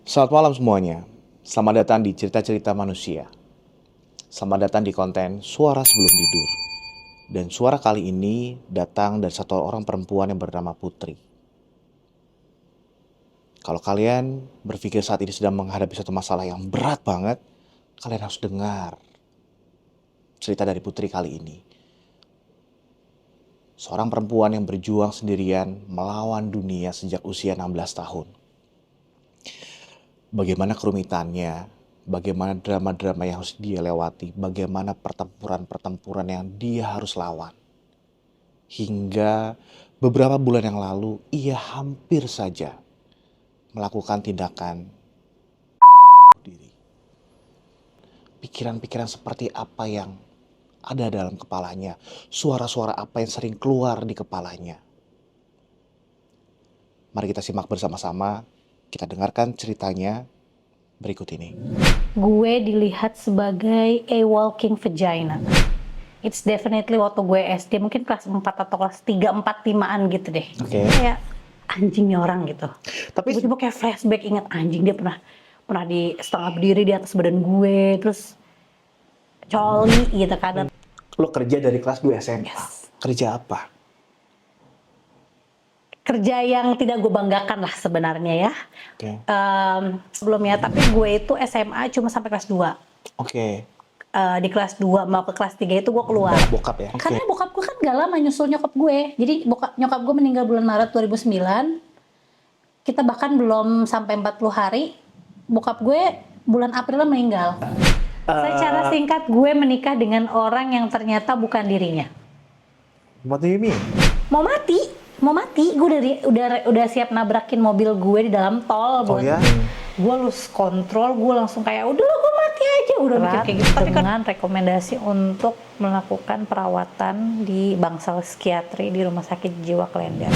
Selamat malam semuanya. Selamat datang di Cerita-Cerita Manusia. Selamat datang di konten Suara Sebelum Tidur. Dan suara kali ini datang dari satu orang perempuan yang bernama Putri. Kalau kalian berpikir saat ini sedang menghadapi satu masalah yang berat banget, kalian harus dengar cerita dari Putri kali ini. Seorang perempuan yang berjuang sendirian melawan dunia sejak usia 16 tahun. Bagaimana kerumitannya, bagaimana drama-drama yang harus dia lewati, bagaimana pertempuran-pertempuran yang dia harus lawan. Hingga beberapa bulan yang lalu, ia hampir saja melakukan tindakan diri. Pikiran-pikiran seperti apa yang ada dalam kepalanya, suara-suara apa yang sering keluar di kepalanya. Mari kita simak bersama-sama. Kita dengarkan ceritanya berikut ini. Gue dilihat sebagai a walking vagina. It's definitely waktu gue SD, mungkin kelas 4 atau kelas 3, 4, 5-an gitu deh. Oke. Kayak anjingnya orang gitu. Tapi Tiba-tiba kayak flashback, ingat anjing dia pernah di setengah berdiri di atas badan gue, terus coli gitu kan. lo kerja dari kelas 2 SMA. Yes. Kerja apa? Kerja yang tidak gue banggakan lah sebenarnya ya. Oke. Sebelumnya, tapi gue itu SMA cuma sampai kelas 2. Oke. Di kelas 2 mau ke kelas 3 itu gue keluar. Bokap ya? Oke. Karena bokap gue kan gak lama nyusul nyokap gue. Jadi nyokap gue meninggal bulan Maret 2009. Kita bahkan belum sampai 40 hari. Bokap gue bulan April meninggal. Secara singkat, gue menikah dengan orang yang ternyata bukan dirinya. What do you mean? Mau mati. Gue udah siap nabrakin mobil gue di dalam tol. Oh ya? Gue lose kontrol, gue langsung kayak udah gue mati aja, udah mikir kayak gitu. Tapi dengan rekomendasi untuk melakukan perawatan di bangsal psikiatri di rumah sakit jiwa Klender.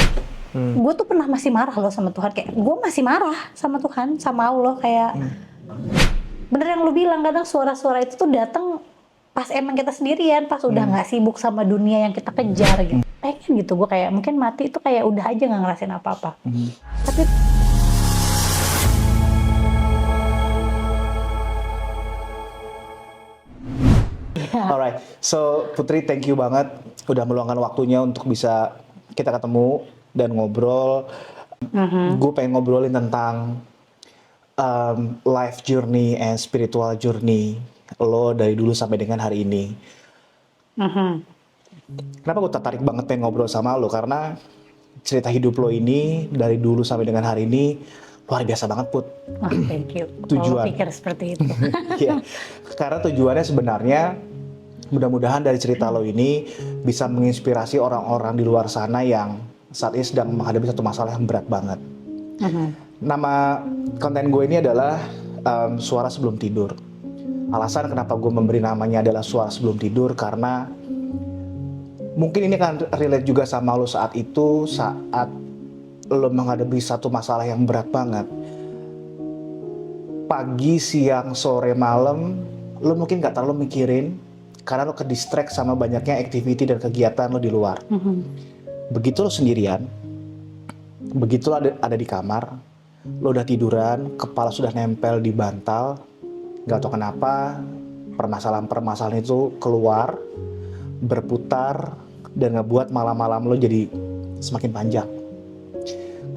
Gue tuh pernah masih marah loh sama Tuhan, kayak gue masih marah sama Tuhan, sama Allah, kayak bener yang lu bilang, kadang suara-suara itu tuh datang pas emang kita sendirian, pas udah nggak sibuk sama dunia yang kita kejar gitu. Pengen gitu gue kayak mungkin mati itu kayak udah aja nggak ngerasain apa-apa. Tapi Alright, so Putri, thank you banget udah meluangkan waktunya untuk bisa kita ketemu dan ngobrol. Gue pengen ngobrolin tentang life journey and spiritual journey lo dari dulu sampai dengan hari ini. Kenapa gue tertarik banget pengen ngobrol sama lo? Karena cerita hidup lo ini dari dulu sampai dengan hari ini luar biasa banget, Put. oh, thank you. Tujuan. Kalau pikir seperti itu. Iya, karena tujuannya sebenarnya mudah-mudahan dari cerita lo ini bisa menginspirasi orang-orang di luar sana yang saat ini sedang menghadapi satu masalah yang berat banget. Nama konten gue ini adalah Suara Sebelum Tidur. Alasan kenapa gue memberi namanya adalah Suara Sebelum Tidur karena mungkin ini akan relate juga sama lo saat itu, saat lo menghadapi satu masalah yang berat banget. Pagi, siang, sore, malam, lo mungkin gak terlalu mikirin karena lo ke-distract sama banyaknya activity dan kegiatan lo di luar. Begitu lo sendirian, begitu lo ada di kamar, lo udah tiduran, kepala sudah nempel di bantal, gak tau kenapa permasalahan-permasalahan itu keluar, berputar, dan ngebuat malam-malam lo jadi semakin panjang.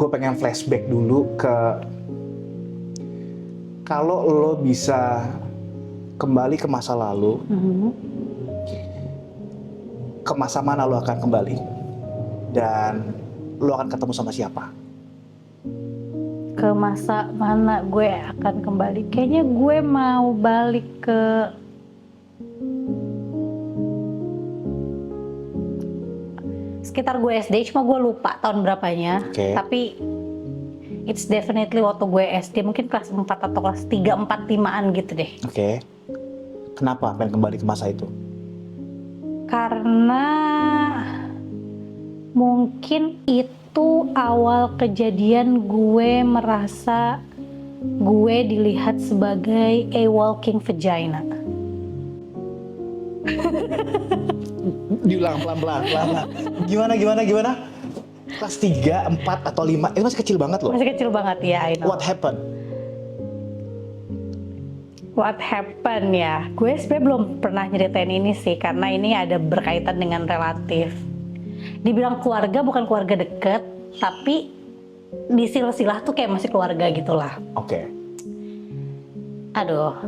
Gue pengen flashback dulu ke kalau lo bisa kembali ke masa lalu, ke masa mana lo akan kembali? Dan lo akan ketemu sama siapa? Ke masa mana gue akan kembali? Kayaknya gue mau balik ke sekitar gue SD, cuma gue lupa tahun berapanya. Oke. Tapi it's definitely waktu gue SD, mungkin kelas 4 atau kelas 3, 4, 5-an gitu deh. Oke. Kenapa pengen kembali ke masa itu? Karena mungkin itu awal kejadian gue merasa gue dilihat sebagai a walking vagina. Diulang pelan-pelan. Gimana? Kelas 3, 4, atau 5, itu masih kecil banget loh. Masih kecil banget ya, I know. What happened? What happened ya? Gue sebenarnya belum pernah nyeritain ini sih, karena ini ada berkaitan dengan relatif. Dibilang keluarga, bukan keluarga deket, tapi di silsilah tuh kayak masih keluarga gitulah. Oke. Aduh,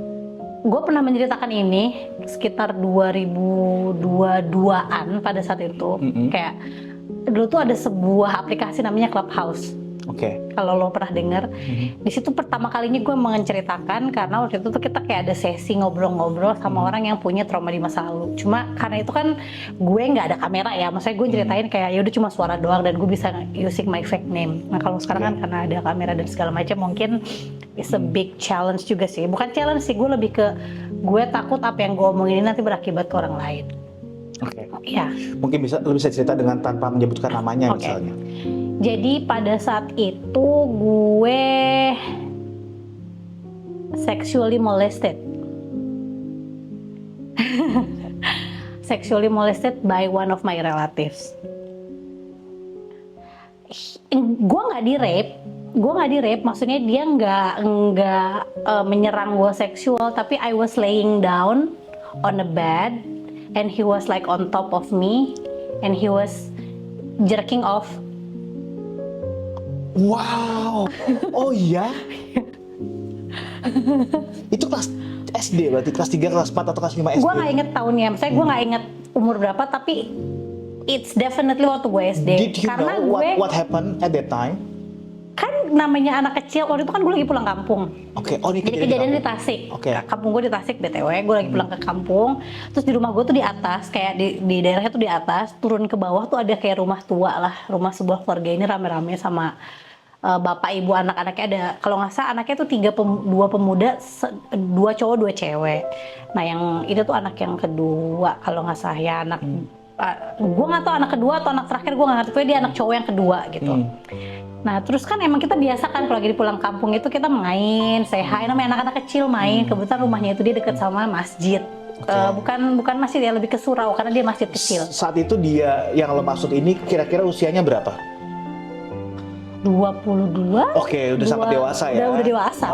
gue pernah menceritakan ini sekitar 2022an pada saat itu. Kayak dulu tuh ada sebuah aplikasi namanya Clubhouse. Oke. Kalau lo pernah denger, di situ pertama kalinya gue menceritakan karena waktu itu tuh kita kayak ada sesi ngobrol-ngobrol sama orang yang punya trauma di masa lalu. Cuma karena itu kan gue nggak ada kamera ya, maksudnya gue ceritain kayak ya udah cuma suara doang dan gue bisa using my fake name. Nah kalau sekarang kan karena ada kamera dan segala macam mungkin it's a big challenge juga sih. Bukan challenge sih, gue lebih ke gue takut apa yang gue omongin ini nanti berakibat ke orang lain. Oke. Ya. Mungkin lo bisa cerita dengan tanpa menyebutkan namanya misalnya. Jadi pada saat itu gue sexually molested. Sexually molested by one of my relatives. Gue nggak di rape, maksudnya dia nggak menyerang gue seksual, tapi I was laying down on a bed and he was like on top of me and he was jerking off. Wow. Oh iya. Itu kelas SD berarti, kelas 3, kelas 4 atau kelas 5 SD? Gue gak inget tahunnya, maksudnya gue gak inget umur berapa, tapi it's definitely waktu gue SD. Did you karena know gue what happened at that time? kan namanya anak kecil, waktu itu kan gue lagi pulang kampung. Oke. Oh, ini Jadi kejadian di Tasik. Oke. Kampung gue di Tasik BTW, gue lagi pulang ke kampung. Terus di rumah gue tuh di atas, kayak di daerahnya tuh di atas, turun ke bawah tuh ada kayak rumah tua lah, rumah sebuah keluarga ini rame-rame sama bapak ibu anak-anaknya ada, kalau nggak salah anaknya tuh 2 pemuda, 2 cowok 2 cewek. Nah yang itu tuh anak yang kedua kalau nggak salah ya, anak gue nggak tahu anak kedua atau anak terakhir, gue nggak ngerti, pokoknya dia anak cowok yang kedua gitu. Nah terus kan emang kita biasa kan kalau lagi di pulang kampung itu kita main, say hi, namanya anak-anak kecil main. Kebetulan rumahnya itu dia deket sama masjid. Bukan masjid ya, lebih ke surau karena dia masjid kecil. Saat itu dia yang lo maksud ini kira-kira usianya berapa? 22. Oke, udah sangat dewasa ya. Udah dewasa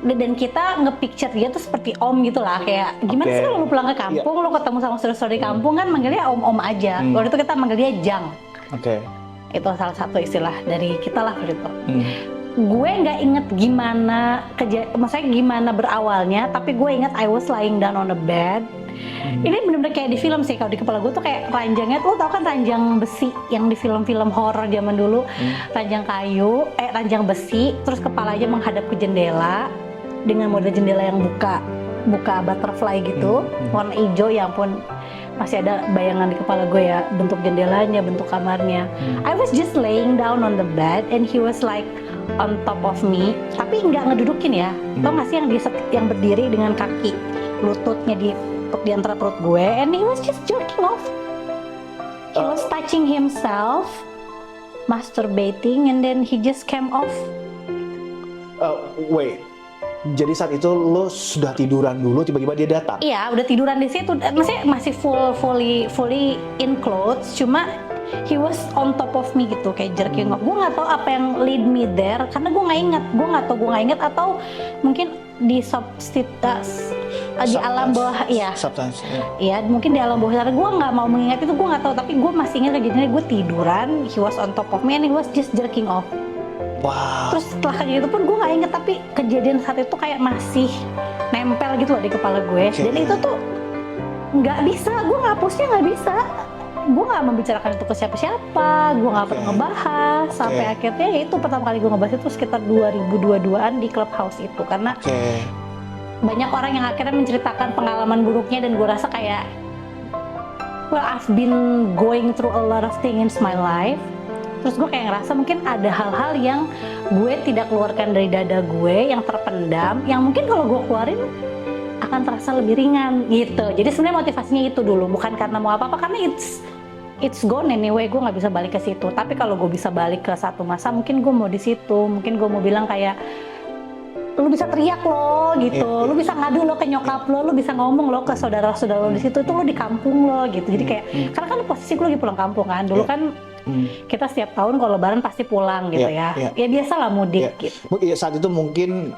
dan kita nge-picture dia tuh seperti om gitu lah, kayak gimana sih kalau lu pulang ke kampung, lu ketemu sama saudara-saudara di kampung kan manggilnya om-om aja. Waktu itu kita manggil dia Jang. Oke. Itu salah satu istilah dari kita lah waktu itu. Gue nggak inget gimana maksudnya gimana berawalnya, tapi gue inget I was lying down on the bed. Ini bener-bener kayak di film sih, kalau di kepala gue tuh kayak ranjangnya, lo tau kan ranjang besi yang di film-film horor zaman dulu, ranjang kayu, ranjang besi, terus kepalanya menghadap ke jendela dengan model jendela yang buka butterfly gitu, warna hijau. Ya ampun, masih ada bayangan di kepala gue ya, bentuk jendelanya, bentuk kamarnya. I was just laying down on the bed and he was like on top of me, tapi nggak ngedudukin ya. Tau nggak sih yang berdiri dengan kaki lututnya di antara perut gue, and he was just jerking off. He was touching himself, masturbating, and then he just came off. Wait. Jadi saat itu lo sudah tiduran dulu, tiba-tiba dia datang? Iya, udah tiduran di situ. Maksudnya masih fully in clothes, cuma he was on top of me gitu, kayak jerking off. Gue nggak tahu apa yang lead me there, karena gue nggak inget atau mungkin di di alam bawah ya. Substance. Iya, mungkin di alam bawah sadar gue nggak mau mengingat itu, gue nggak tahu. Tapi gue masih ingat kejadiannya, gue tiduran, he was on top of me and he was just jerking off. Wow. Terus setelah kejadian itu pun gue nggak inget, tapi kejadian saat itu kayak masih nempel gitu loh di kepala gue. Dan itu tuh nggak bisa, gue ngapusnya nggak bisa. Gue nggak membicarakan itu ke siapa-siapa, gue nggak pernah ngebahas. Sampai akhirnya ya itu pertama kali gue ngebahas itu sekitar 2022an di Clubhouse itu, karena banyak orang yang akhirnya menceritakan pengalaman buruknya, dan gue rasa kayak, well, I've been going through a lot of things in my life. Terus gue kayak ngerasa mungkin ada hal-hal yang gue tidak keluarkan dari dada gue, yang terpendam, yang mungkin kalau gue keluarin akan terasa lebih ringan gitu. Jadi sebenarnya motivasinya itu dulu, bukan karena mau apa-apa, karena it's gone anyway, gue nggak bisa balik ke situ. Tapi kalau gue bisa balik ke satu masa, mungkin gue mau di situ, mungkin gue mau bilang kayak, lu bisa teriak lo gitu, lu bisa ngadu lo ke nyokap lo, lu bisa ngomong lo ke saudara-saudara lo di situ, itu lo di kampung lo gitu. Jadi kayak, karena kan posisi gue lagi pulang kampung kan, dulu kan kita setiap tahun kalau lebaran pasti pulang gitu ya biasa lah mudik gitu. Ya, saat itu mungkin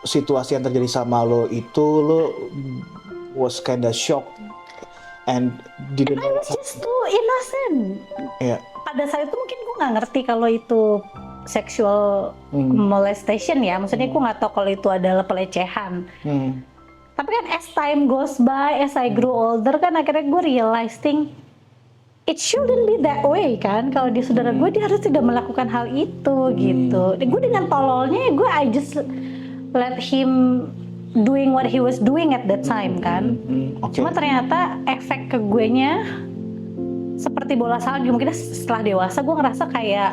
situasi yang terjadi sama lo itu lo was kinda shocked and didn't I know was just too innocent. ya. Pada saat itu mungkin gue nggak ngerti kalau itu sexual molestation ya, maksudnya gue nggak tahu kalau itu adalah pelecehan. Tapi kan as time goes by, as I grew older kan akhirnya gue realizing it shouldn't be that way kan. Kalau dia saudara gue, dia harus tidak melakukan hal itu gitu. Gue dengan tololnya, I just let him doing what he was doing at that time kan. Okay. Cuma ternyata efek ke gue nya seperti bola salju. Mungkin setelah dewasa gue ngerasa kayak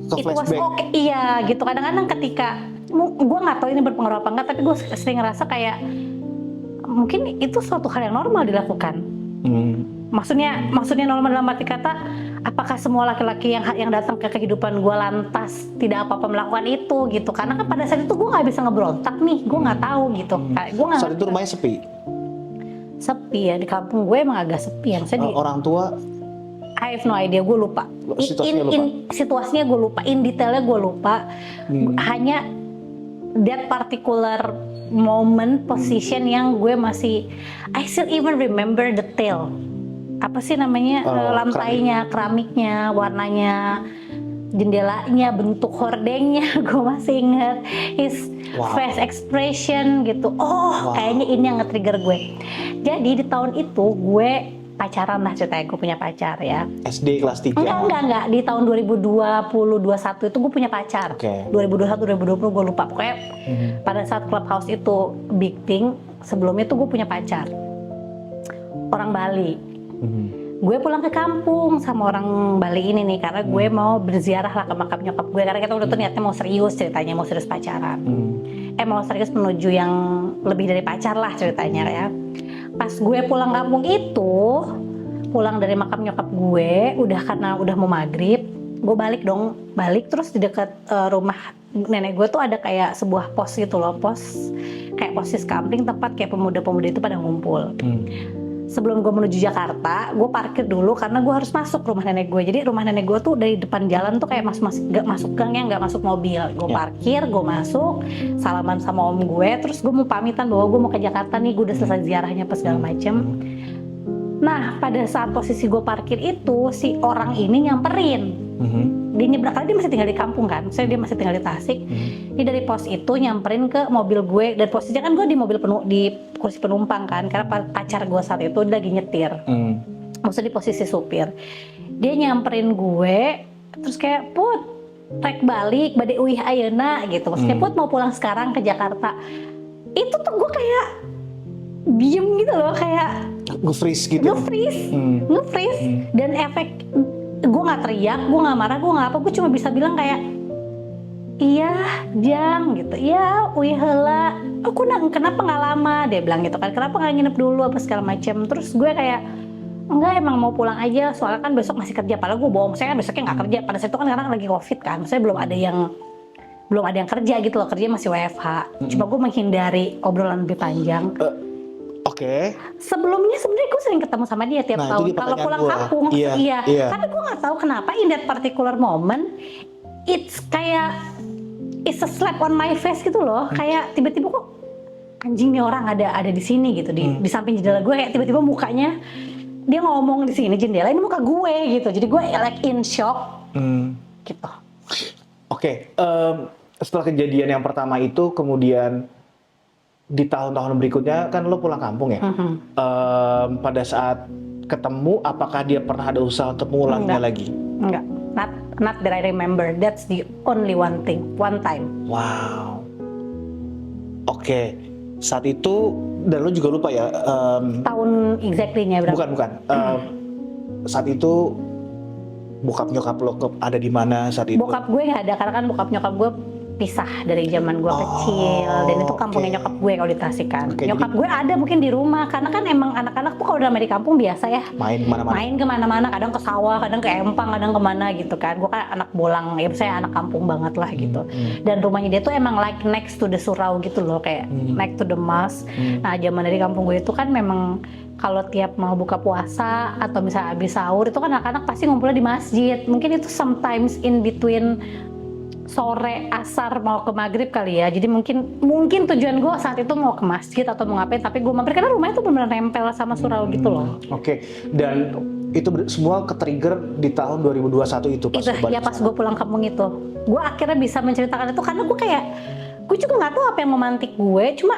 Ke it was flashback. okay, iya gitu. Kadang-kadang ketika gue nggak tahu ini berpengaruh apa enggak, tapi gue sering ngerasa kayak mungkin itu suatu hal yang normal dilakukan. Maksudnya normal dalam arti kata, apakah semua laki-laki yang datang ke kehidupan gue lantas tidak apa-apa melakukan itu gitu? Karena kan pada saat itu gue nggak bisa ngeberontak nih, gue nggak tahu gitu. Gue nggak. Saat itu rumahnya sepi ya, di kampung gue emang agak sepi ya. Orang tua I have no idea, gue lupa. Situasinya gue lupa, in detailnya gue lupa. Hanya that particular moment, position yang gue masih, I still even remember the detail. Apa sih namanya, lantainya, keramiknya, warnanya, jendelanya, bentuk hordengnya, gue masih inget. His face expression gitu. Kayaknya ini yang nge-trigger gue. Jadi di tahun itu gue pacaran lah ceritanya, gue punya pacar ya. SD kelas 3? Enggak. Di tahun 2020-21 itu gue punya pacar. 2021-2020 gue lupa. Pokoknya pada saat Clubhouse itu big thing, sebelumnya tuh gue punya pacar. Orang Bali. Gue pulang ke kampung sama orang Bali ini nih, karena gue mau berziarah lah ke makam nyokap gue. Karena kita udah tuh niatnya mau serius ceritanya, mau serius pacaran. Mau serius menuju yang lebih dari pacar lah ceritanya ya. Pas gue pulang kampung itu, pulang dari makam nyokap gue, karena udah mau maghrib, gue balik terus di dekat rumah nenek gue tuh ada kayak sebuah pos gitu loh, kayak posis kampling, tempat kayak pemuda-pemuda itu pada ngumpul. Sebelum gue menuju Jakarta, gue parkir dulu karena gue harus masuk rumah nenek gue. Jadi rumah nenek gue tuh dari depan jalan tuh kayak gak masuk gangnya, gak masuk mobil. Gue parkir, gue masuk, salaman sama om gue, terus gue mau pamitan bahwa gue mau ke Jakarta nih, gue udah selesai ziarahnya pas segala macem. Nah, pada saat posisi gue parkir itu, si orang ini nyamperin. Dia nyebrang, karena dia masih tinggal di kampung kan, dia masih tinggal di Tasik. Dia dari pos itu nyamperin ke mobil gue, dan posisinya kan gue di mobil di kursi penumpang kan, karena pacar gue saat itu dia lagi nyetir. Maksudnya di posisi supir. Dia nyamperin gue, terus kayak, "Put, rek balik, bade uih ayeuna," gitu. Maksudnya, "Put mau pulang sekarang ke Jakarta." Itu tuh gue kayak diem gitu loh, kayak nge-freeze gitu. Nge-freeze. Dan efek, gue nggak teriak, gue nggak marah, gue nggak apa, gue cuma bisa bilang kayak, "Iya, Jang," gitu. "Iya, uih heula. Aku kenapa nggak lama?" Dia bilang gitu kan. "Kenapa nggak nginep dulu apa segala macam?" Terus gue kayak, "Enggak, emang mau pulang aja. Soalnya kan besok masih kerja." Padahal gue bohong. Saya kan besoknya nggak kerja. Pada saat itu kan karena lagi COVID kan. Saya belum ada yang kerja gitu loh. Kerja masih WFH. Cuma gue menghindari obrolan lebih panjang. Sebelumnya sebenarnya gue sering ketemu sama dia tiap tahun kalau pulang kampung. Iya. Tapi gue nggak tahu kenapa in that particular moment it's a slap on my face gitu loh. Kayak tiba-tiba kok anjing nih orang ada di sini gitu, di samping jendela gue, kayak tiba-tiba mukanya dia ngomong di sini jendela, ini muka gue gitu. Jadi gue like in shock gitu. Setelah kejadian yang pertama itu, kemudian di tahun-tahun berikutnya kan lo pulang kampung ya. Pada saat ketemu, apakah dia pernah ada usaha untuk mengulangnya lagi? Enggak, not that I remember. That's the only one time. Wow. Saat itu, dan lo juga lupa ya? Tahun exactly-nya berapa? Bukan. Saat itu bokap nyokap lo ada di mana saat itu? Bokap gue nggak ada, karena kan bokap nyokap gue pisah dari zaman gue kecil, dan itu kampungnya nyokap gue kalau di Tasik kan. Nyokap gue ada mungkin di rumah, karena kan emang anak-anak tuh kalau udah di kampung biasa ya main kemana-mana, kadang ke sawah, kadang ke empang, kadang kemana gitu kan. Gue kan anak bolang, ya saya anak kampung banget lah gitu. Dan rumahnya dia tuh emang like next to the surau gitu loh, kayak next to the mosque. Nah, zaman dari kampung gue itu kan memang kalau tiap mau buka puasa atau misalnya habis sahur itu kan anak-anak pasti ngumpulnya di masjid. Mungkin itu sometimes in between sore asar mau ke maghrib kali ya. Jadi mungkin tujuan gue saat itu mau ke masjid atau mau ngapain, tapi gue mampir karena rumahnya tuh benar-benar nempel sama surau gitu loh. Oke. Dan itu semua ke-trigger di tahun 2021 itu pas Itu lu balik ya pas ke sana. gue pulang kampung itu, gue akhirnya bisa menceritakan itu karena gue juga nggak tahu apa yang memantik gue. Cuma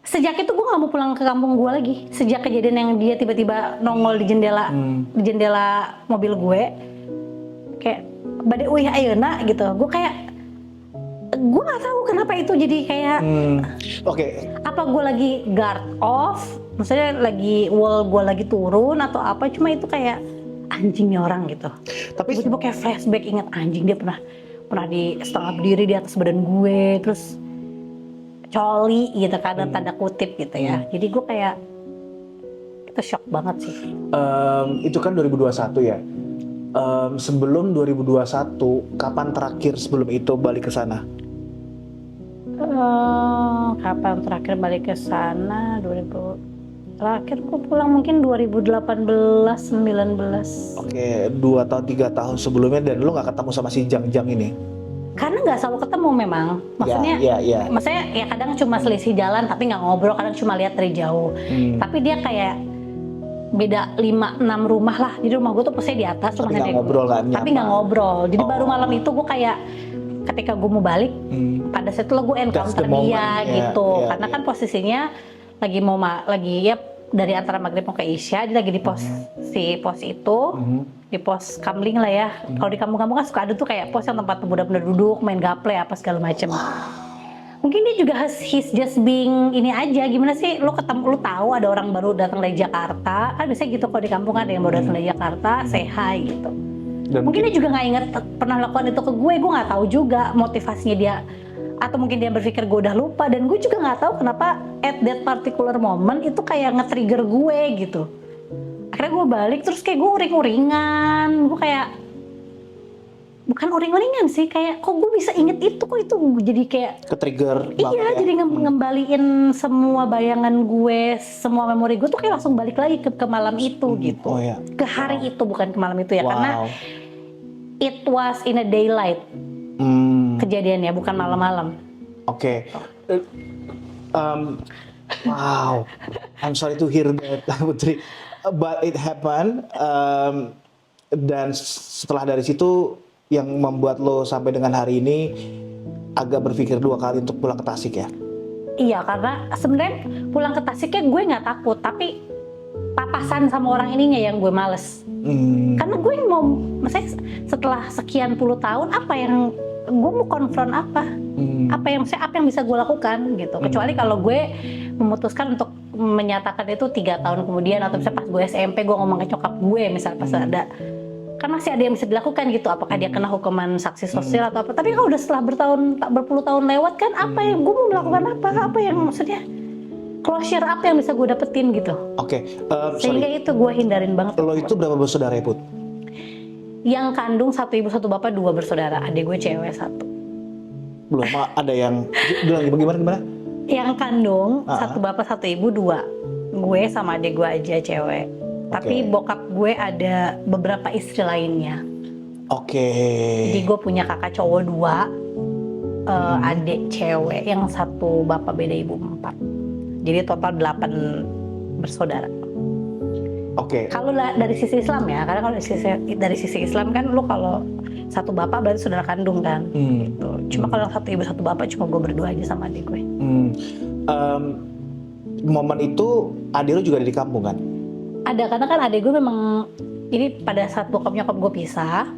sejak itu gue nggak mau pulang ke kampung gue lagi. Sejak kejadian yang dia tiba-tiba nongol di jendela mobil gue, kayak badai uyah ayeuna gitu. Gue nggak tahu kenapa itu jadi kayak Oke. apa gue lagi guard off, maksudnya lagi wall gue lagi turun atau apa. Cuma itu kayak anjingnya orang gitu. Tapi Tiba-tiba kayak flashback, ingat anjing dia pernah di setengah berdiri di atas badan gue, terus coli gitu kan, tanda kutip gitu ya. Jadi gue kayak itu shock banget sih. itu kan 2021 ya. Sebelum 2021, kapan terakhir sebelum itu balik ke sana? Kapan terakhir balik ke sana? Terakhir gue pulang mungkin 2018, 19. Oke, 2 tahun 3 tahun sebelumnya, dan lu nggak ketemu sama si Jang ini? Karena nggak selalu ketemu memang. Maksudnya, Ya. maksudnya ya kadang cuma selisih jalan tapi nggak ngobrol, kadang cuma lihat dari jauh. Tapi dia kayak beda 5-6 rumah lah. Jadi rumah gue tuh posisinya di atas, Tapi rumah nggak nenek ngobrol gue. kan, Tapi nyapa. nggak ngobrol. Jadi baru malam itu gue kayak ketika gue mau balik, pada saat itu gue That's encounter the moment, dia gitu. yeah, Karena yeah. kan posisinya lagi ya dari antara maghrib mau ke isya, dia lagi di pos pos itu, di pos kamling lah ya. Kalau di kampung-kampung kan suka ada tuh kayak pos yang tempat benar-benar duduk, main gaple apa segala macam. Mungkin dia juga he's just being ini aja, gimana sih lu tahu ada orang baru datang dari Jakarta, kan biasanya gitu kalau di kampung kan ada yang baru datang dari Jakarta, say hi gitu. Dan Mungkin dia juga nggak inget pernah lakukan itu ke gue nggak tahu juga motivasinya dia, atau mungkin dia berpikir gue udah lupa, dan gue juga nggak tahu kenapa at that particular moment itu kayak nge-trigger gue gitu. Akhirnya gue balik terus kayak gue uring-uringan, gue kayak bukan uring-uringan sih, kayak kok gue bisa inget itu, kok itu jadi kayak ke-trigger iya, banget ya? jadi ngembaliin semua bayangan gue, semua memori gue tuh kayak langsung balik lagi ke malam itu gitu. Oh ya. Ke hari itu, bukan ke malam itu ya, Wow. karena it was in a daylight kejadiannya, bukan malam-malam. Oke. Wow. I'm sorry to hear that, Putri. But it happened. Dan setelah dari situ yang membuat lo sampai dengan hari ini agak berpikir 2 kali untuk pulang ke Tasik ya? Iya, karena sebenarnya pulang ke Tasiknya gue nggak takut, tapi papasan sama orang ininya yang gue males. Karena gue mau, maksudnya setelah sekian puluh tahun, apa yang gue mau konfront apa? Apa yang bisa gue lakukan gitu? Kecuali kalau gue memutuskan untuk menyatakan itu 3 tahun kemudian, atau misalnya pas gue SMP gue ngomong ke nyokap gue misalnya pas ada, kan masih ada yang bisa dilakukan gitu. Apakah dia kena hukuman sanksi sosial atau apa? Tapi kalau udah setelah berpuluh tahun lewat kan, apa yang gue mau melakukan apa yang maksudnya closure apa yang bisa gue dapetin gitu. Oke. Sehingga itu gue hindarin banget. Lo itu berapa bersaudara ya, Put? Yang kandung 1 ibu 1 bapak 2 bersaudara, adik gue cewek 1. Belum ada yang bilang gimana? Yang kandung 1 Ah. bapak 1 ibu 2. Gue sama adik gue aja cewek. Tapi bokap gue ada beberapa istri lainnya. Oke. Jadi gue punya kakak cowok 2, adik cewek yang 1 bapak beda ibu 4. Jadi total 8 bersaudara. Oke. Kalau dari sisi Islam ya, karena kalau dari sisi Islam kan lu kalau 1 bapak berarti saudara kandung kan. Gitu. Cuma kalau 1 ibu 1 bapak cuma gue berdua aja sama adik gue. Momen itu adik lo juga ada di kampung kan? Ada, karena kan adik gue memang, jadi pada saat bokap nyokap gue pisah,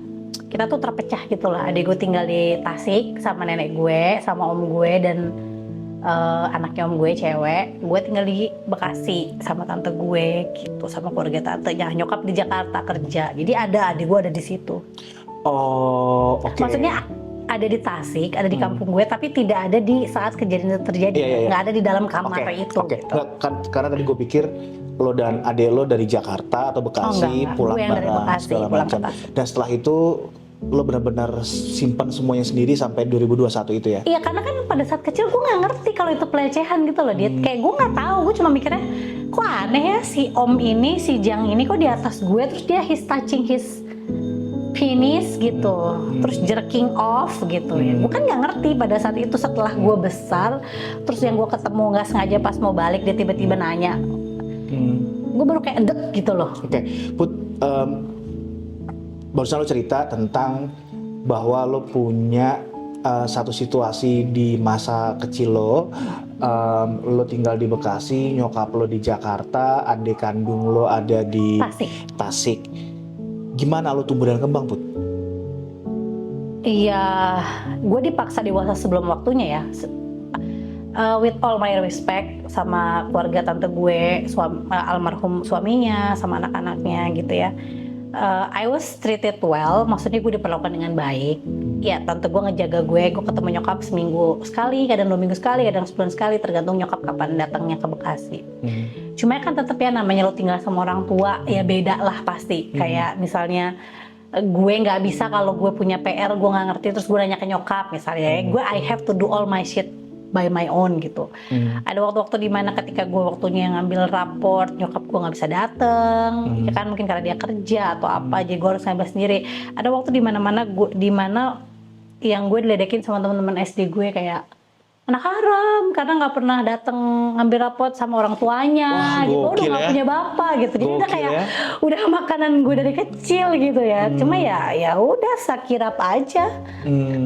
kita tuh terpecah gitu lah. Adik gue tinggal di Tasik sama nenek gue, sama om gue dan anaknya om gue cewek. Gue tinggal di Bekasi sama tante gue gitu, sama keluarga tantenya. Nyokap di Jakarta kerja, jadi adik gue ada di situ. Oh, oke. Maksudnya ada di Tasik, ada di kampung gue, tapi tidak ada di saat kejadian itu terjadi. Iya. Nggak ada di dalam kamar itu. Oke. Gitu. Nggak, karena tadi gue pikir lo dan adik lo dari Jakarta atau Bekasi enggak. pulang Gue yang dari bareng Bekasi, segala pulang macam. ke Bekasi. Dan setelah itu lo benar-benar simpan semuanya sendiri sampai 2021 itu ya? Iya, karena kan pada saat kecil gue nggak ngerti kalau itu pelecehan gitu loh, Dit. Kayak gue nggak tahu, gue cuma mikirnya kok aneh ya si om ini, si Jang ini kok di atas gue, terus dia touching his penis gitu, terus jerking off gitu ya. Gue kan nggak ngerti pada saat itu, setelah gue besar, terus yang gue ketemu nggak sengaja pas mau balik dia tiba-tiba nanya, gue baru kayak dek gitu loh. Oke, Put, barusan lo cerita tentang bahwa lo punya satu situasi di masa kecil lo tinggal di Bekasi, nyokap lo di Jakarta, adik kandung lo ada di Tasik. Gimana lo tumbuh dan kembang, Put? Iya, gue dipaksa dewasa sebelum waktunya ya. With all my respect sama keluarga tante gue, almarhum suaminya, sama anak-anaknya gitu ya. I was treated well, maksudnya gue diperlakukan dengan baik. Ya, tante gue ngejaga gue ketemu nyokap seminggu sekali, kadang 2 minggu sekali, kadang sebulan sekali, tergantung nyokap kapan datangnya ke Bekasi. Cuma kan tetap ya namanya lo tinggal sama orang tua, ya beda lah pasti. Kayak misalnya gue nggak bisa kalau gue punya PR, gue nggak ngerti, terus gue nanya ke nyokap misalnya, gue I have to do all my shit by my own gitu. Ada waktu-waktu dimana ketika gue waktunya ngambil raport, nyokap gue nggak bisa dateng, ya kan mungkin karena dia kerja atau apa, jadi gue harus ngambil sendiri. Ada waktu dimana yang gue diledekin sama teman-teman SD gue kayak anak haram karena nggak pernah datang ngambil raport sama orang tuanya. Wah, gitu, udah nggak punya bapak gitu. Jadi udah kayak udah makanan gue dari kecil gitu ya. Cuma ya udah sakirap aja.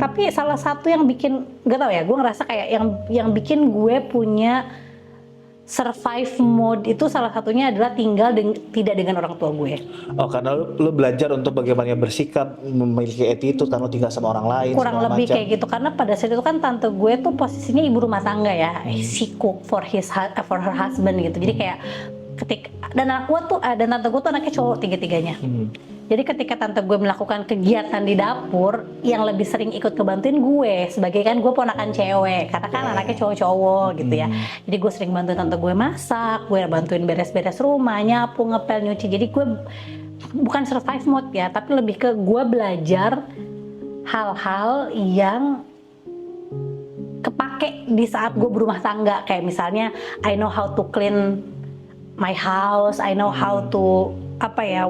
Tapi salah satu yang bikin, gak tau ya, gue ngerasa kayak yang bikin gue punya survive mode itu salah satunya adalah tinggal tidak dengan orang tua gue. Oh, karena lo belajar untuk bagaimana bersikap, memiliki attitude karena lo tinggal sama orang lain. Kurang lebih macam. Kayak gitu, karena pada saat itu kan tante gue tuh posisinya ibu rumah tangga ya, she cook for her husband gitu. Jadi kayak dan tante gue tuh anaknya cowok tiga-tiganya. Jadi ketika tante gue melakukan kegiatan di dapur, yang lebih sering ikut kebantuin gue, sebagai kan gue ponakan cewek, karena kan anaknya cowok-cowok gitu ya. Jadi gue sering bantuin tante gue masak, gue bantuin beres-beres rumah, nyapu, ngepel, nyuci. Jadi gue bukan survive mode ya, tapi lebih ke gue belajar hal-hal yang kepake di saat gue berumah tangga. Kayak misalnya, I know how to clean my house, I know how to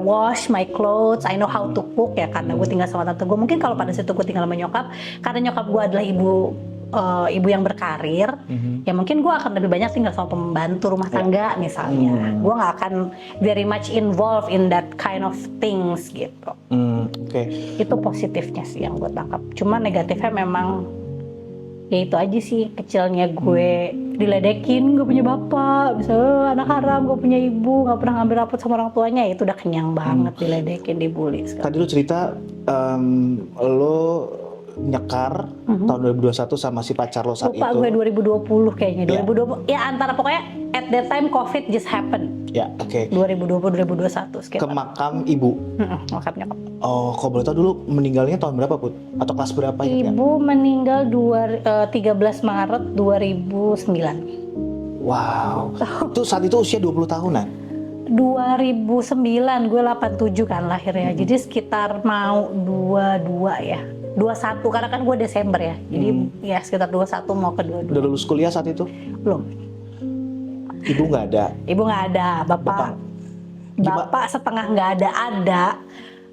wash my clothes, I know how to cook ya, karena gue tinggal sama tante gue. Mungkin kalau pada situ gue tinggal sama nyokap, karena nyokap gue adalah ibu yang berkarir, ya mungkin gue akan lebih banyak tinggal sama pembantu rumah tangga misalnya. Gue nggak akan very much involved in that kind of things gitu. Itu positifnya sih yang gue tangkap. Cuma negatifnya memang ya itu aja sih, kecilnya gue diledekin, gak punya bapak, misalnya anak haram, gak punya ibu, gak pernah ngambil rapot sama orang tuanya, ya itu udah kenyang banget diledekin, dibully sekarang. Tadi lo cerita lo nyekar tahun 2021 sama si pacar lo saat Lupa itu. Gue 2020 kayaknya, 2020 ya antara pokoknya at that time COVID just happened. Ya, 2020-2021 sekitar. Ke makam ibu. Makam nyokap. Oh, kalau boleh tahu dulu meninggalnya tahun berapa, Put? Atau kelas berapa ya? Ibu meninggal 13 Maret 2009. Wow. Itu saat itu usia 20 tahunan. 2009, gue 87 kan lahirnya. Jadi sekitar mau 22 ya. 21 karena kan gue Desember ya. Jadi ya sekitar 21 mau ke 22. Udah lulus kuliah saat itu? Belum. Ibu nggak ada? Ibu nggak ada. Bapak setengah nggak ada.